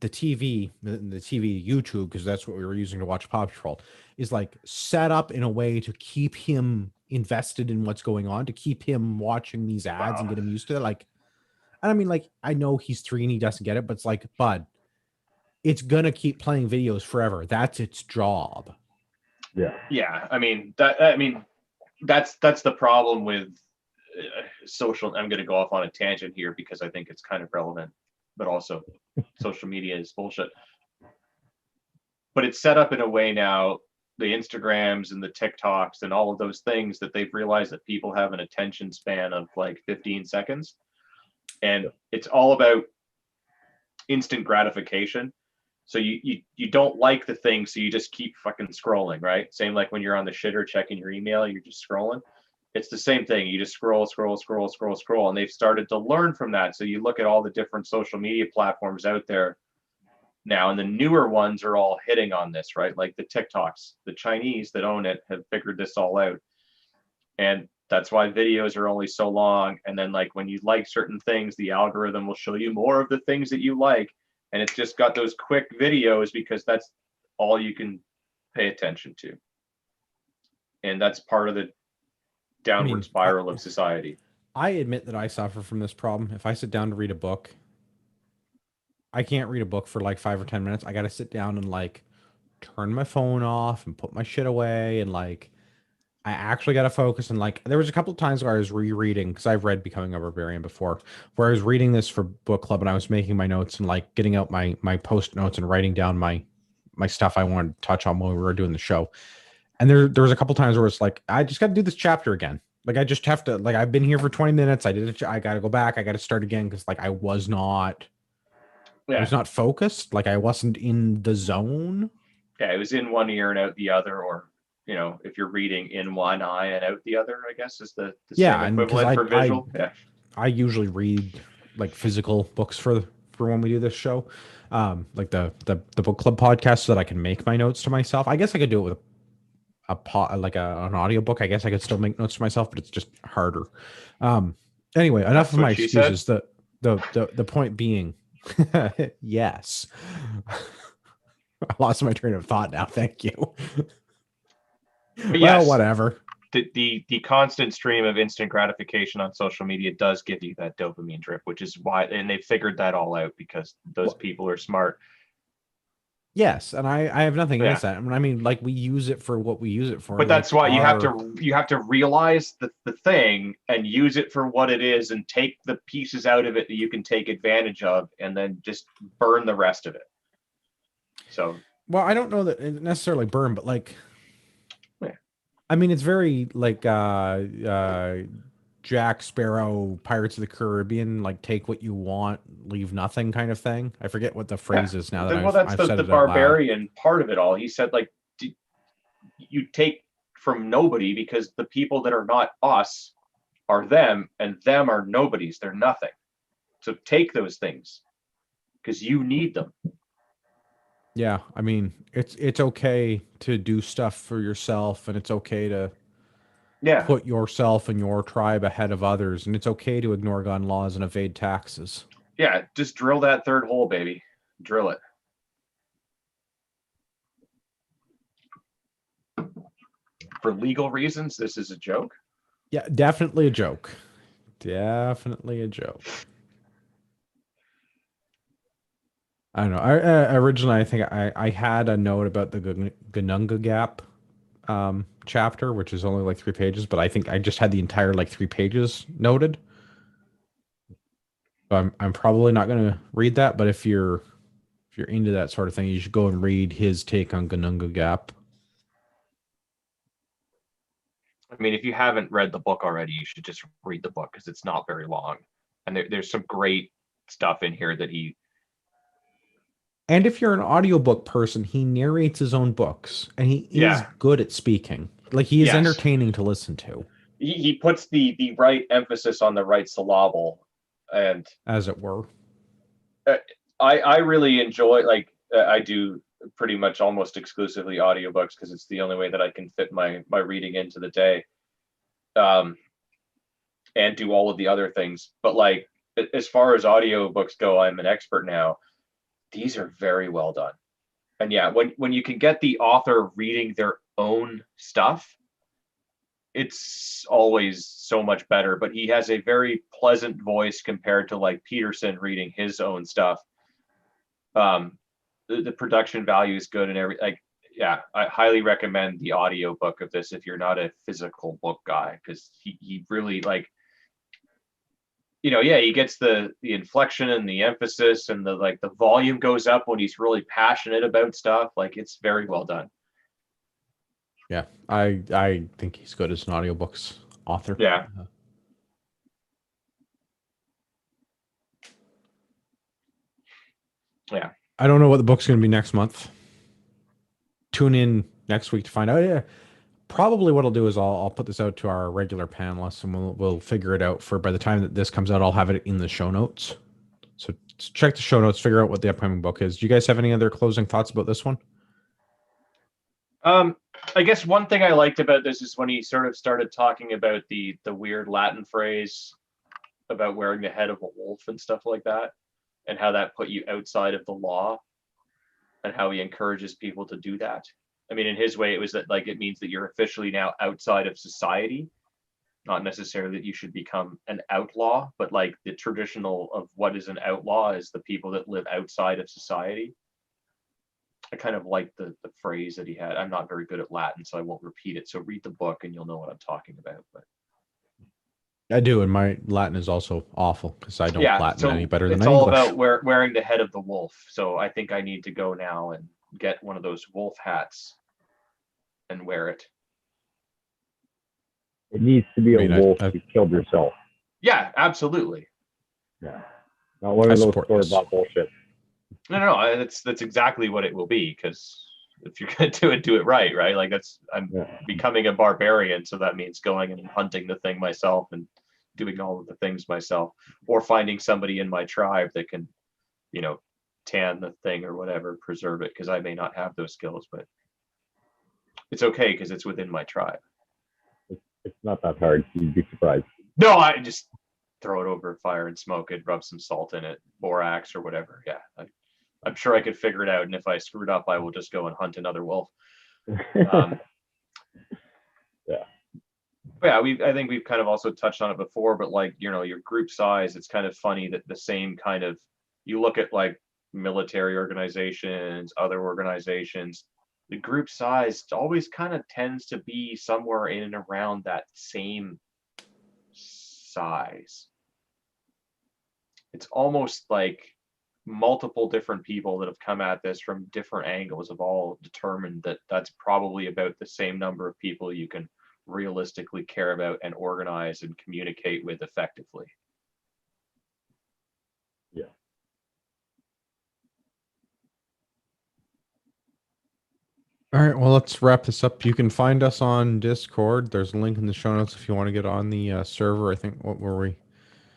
TV YouTube, because that's what we were using to watch Paw Patrol, is like set up in a way to keep him invested in what's going on, to keep him watching these ads and get him used to it. Like, and I mean, like, I know he's 3 and he doesn't get it, but it's like, bud, it's gonna keep playing videos forever. That's its job. Yeah. I mean that's the problem with social. I'm going to go off on a tangent here because I think it's kind of relevant, but also social media is bullshit. But it's set up in a way now, the Instagrams and the TikToks and all of those things, that they've realized that people have an attention span of like 15 seconds. And it's all about instant gratification. So you don't like the thing, so you just keep fucking scrolling, right? Same like when you're on the shitter checking your email, you're just scrolling. It's the same thing. You just scroll, and they've started to learn from that. So you look at all the different social media platforms out there now, and the newer ones are all hitting on this, right? Like the TikToks, the Chinese that own it have figured this all out. And that's why videos are only so long. And then like when you like certain things, the algorithm will show you more of the things that you like. And it's just got those quick videos because that's all you can pay attention to. And that's part of the downward spiral of society. I admit that I suffer from this problem. If I sit down to read a book, I can't read a book for like 5 or 10 minutes. I got to sit down and like turn my phone off and put my shit away. And like, I actually got to focus. And like, there was a couple of times where I was rereading, because I've read Becoming a Barbarian before, where I was reading this for book club and I was making my notes and like getting out my post notes and writing down my stuff I wanted to touch on while we were doing the show. And there was a couple times where it's like, I just got to do this chapter again. Like, I just have to, like, I've been here for 20 minutes. I did it. I got to go back. I got to start again. Cause like, I was not focused. Like I wasn't in the zone. Yeah. It was in one ear and out the other, or, if you're reading in one eye and out the other, I guess is the same equivalent for visual. I usually read like physical books for when we do this show. Like the book club podcast, so that I can make my notes to myself. I guess I could do it with an audiobook. I guess I could still make notes to myself, but it's just harder. Anyway, enough of my excuses. The point being, yes. I lost my train of thought now. Thank you. But Well, yes, whatever. the constant stream of instant gratification on social media does give you that dopamine drip, which is why, and they figured that all out because those people are smart. Yes, and I have nothing Yeah. against that. I mean, like we use it for what we use it for. But that's like why you have to realize the thing and use it for what it is and take the pieces out of it that you can take advantage of and then just burn the rest of it. So well, I don't know that it necessarily burn, but like, yeah. I mean, it's very like Jack Sparrow, Pirates of the Caribbean, like take what you want, leave nothing kind of thing. I forget what the phrase is now that Well, that's I've said the it out loud. Barbarian part of it all. He said, like, you take from nobody because the people that are not us are them, and them are nobodies. They're nothing. So take those things because you need them. Yeah, I mean, it's okay to do stuff for yourself, and it's okay to Yeah. put yourself and your tribe ahead of others, and it's okay to ignore gun laws and evade taxes. Yeah. Just drill that third hole, baby. Drill it. For legal reasons, this is a joke. Yeah, definitely a joke. Definitely a joke. I don't know. Originally, I think I had a note about the Gununga Gap chapter, which is only like 3 pages, but I think I just had the entire like 3 pages noted. So I'm probably not going to read that, but if you're into that sort of thing, you should go and read his take on Gununga Gap. I mean, if you haven't read the book already, you should just read the book because it's not very long, and there's some great stuff in here that he. And if you're an audiobook person, he narrates his own books, and he is good at speaking. Like he is entertaining to listen to. He puts the right emphasis on the right syllable, and as it were. I really enjoy, like, I do pretty much almost exclusively audiobooks because it's the only way that I can fit my reading into the day, and do all of the other things. But like, as far as audiobooks go, I'm an expert now. These are very well done. And yeah, when you can get the author reading their own stuff, it's always so much better. But he has a very pleasant voice compared to like Peterson reading his own stuff. The production value is good and everything. Yeah, I highly recommend the audio book of this if you're not a physical book guy, because he really, like, he gets the inflection and the emphasis and the volume goes up when he's really passionate about stuff. Like, it's very well done. Yeah, I think he's good as an audiobooks author. Yeah. Yeah. I don't know what the book's going to be next month. Tune in next week to find out. Yeah, probably what I'll do is I'll put this out to our regular panelists, and we'll figure it out for by the time that this comes out. I'll have it in the show notes. So check the show notes, figure out what the upcoming book is. Do you guys have any other closing thoughts about this one? I guess one thing I liked about this is when he sort of started talking about the weird Latin phrase about wearing the head of a wolf and stuff like that, and how that put you outside of the law, and how he encourages people to do that. I mean, in his way, it was that, like, it means that you're officially now outside of society, not necessarily that you should become an outlaw, but like the traditional of what is an outlaw is the people that live outside of society. I kind of like the phrase that he had. I'm not very good at Latin, so I won't repeat it. So read the book and you'll know what I'm talking about. But I do, and my Latin is also awful because I don't Latin any better than it's English. all about wearing the head of the wolf. So I think I need to go now and get one of those wolf hats and wear it. It needs to be a wolf who killed yourself. Yeah, absolutely. Yeah, not one of those store-bought bullshit. No, that's exactly what it will be, because if you're gonna do it right, right? Like, I'm becoming a barbarian, so that means going and hunting the thing myself and doing all of the things myself, or finding somebody in my tribe that can, tan the thing or whatever, preserve it, because I may not have those skills, but it's okay because it's within my tribe. It's not that hard. You'd be surprised. No, I just throw it over a fire and smoke it, rub some salt in it, borax or whatever. Yeah, I'm sure I could figure it out, and if I screwed up, I will just go and hunt another wolf. Yeah, I think we've kind of also touched on it before, but like, your group size, it's kind of funny that the same kind of, you look at like military organizations, other organizations, the group size always kind of tends to be somewhere in and around that same size. It's almost like multiple different people that have come at this from different angles have all determined that that's probably about the same number of people you can realistically care about and organize and communicate with effectively. Yeah. All right, well, let's wrap this up. You can find us on Discord. There's a link in the show notes if you want to get on the server. I think, what were we?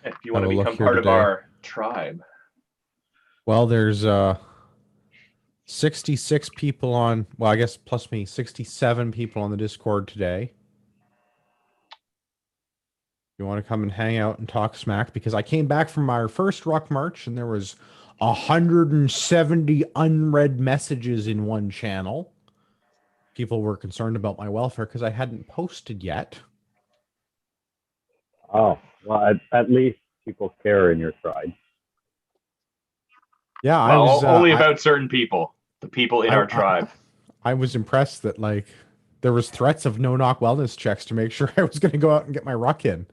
If you want to Have a look become here part of today. our tribe. Well, there's 66 people on, well, I guess plus me, 67 people on the Discord today. You want to come and hang out and talk smack? Because I came back from our first Rock March and there was 170 unread messages in one channel. People were concerned about my welfare because I hadn't posted yet. Oh, well, at least people care in your tribe. Yeah, Well, I was only about certain people, the people in our tribe. I was impressed that like there was threats of no-knock wellness checks to make sure I was going to go out and get my ruck in.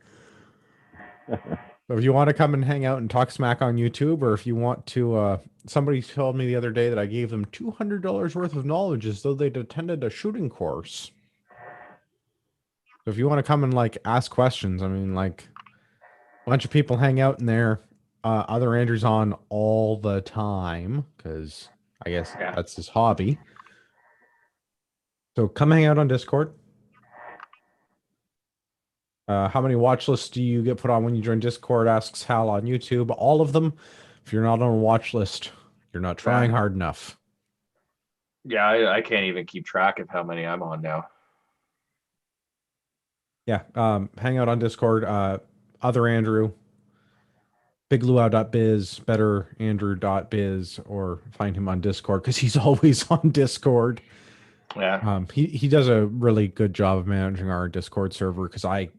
So if you want to come and hang out and talk smack on YouTube, or if you want to, somebody told me the other day that I gave them $200 worth of knowledge as though they'd attended a shooting course. So if you want to come and like ask questions, I mean, like a bunch of people hang out in there. Other Andrew's on all the time because I guess that's his hobby. So come hang out on Discord. How many watch lists do you get put on when you join Discord? Asks Hal on YouTube. All of them. If you're not on a watch list, you're not trying hard enough. Yeah, I can't even keep track of how many I'm on now. Yeah, hang out on Discord. Other Andrew, bigluau.biz, betterandrew.biz, or find him on Discord because he's always on Discord. Yeah. He does a really good job of managing our Discord server because I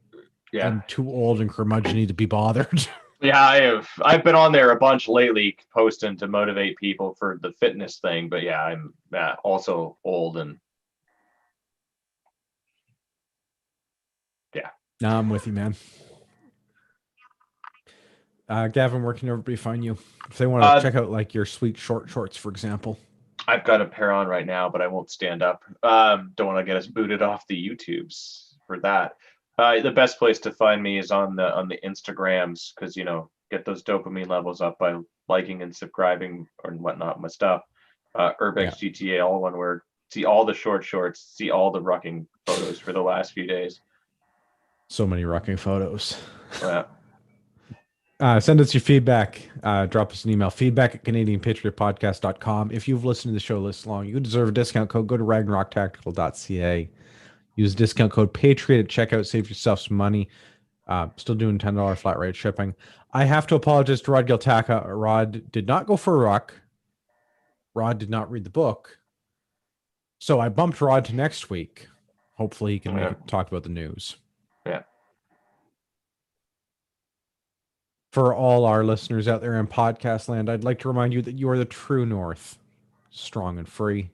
am too old and curmudgeon to be bothered. Yeah, I've been on there a bunch lately, posting to motivate people for the fitness thing. But yeah, I'm also old and yeah. No, I'm with you, man. Gavin, where can everybody find you if they want to check out like your sweet short shorts, for example? I've got a pair on right now, but I won't stand up. Don't want to get us booted off the YouTubes for that. The best place to find me is on the Instagrams because get those dopamine levels up by liking and subscribing and whatnot, my stuff. Urbex GTA, all one word. See all the short shorts. See all the rucking photos for the last few days. So many rucking photos. Yeah. Send us your feedback. Drop us an email, feedback@canadianpatriotpodcast.com. If you've listened to the show this long, you deserve a discount code. Go to ragnaroktactical.ca. Use discount code Patriot at checkout. Save yourself some money. Still doing $10 flat rate shipping. I have to apologize to Rod Giltaka. Rod did not go for a ruck. Rod did not read the book. So I bumped Rod to next week. Hopefully he can make it talk about the news. Yeah. For all our listeners out there in podcast land, I'd like to remind you that you are the true North, strong and free.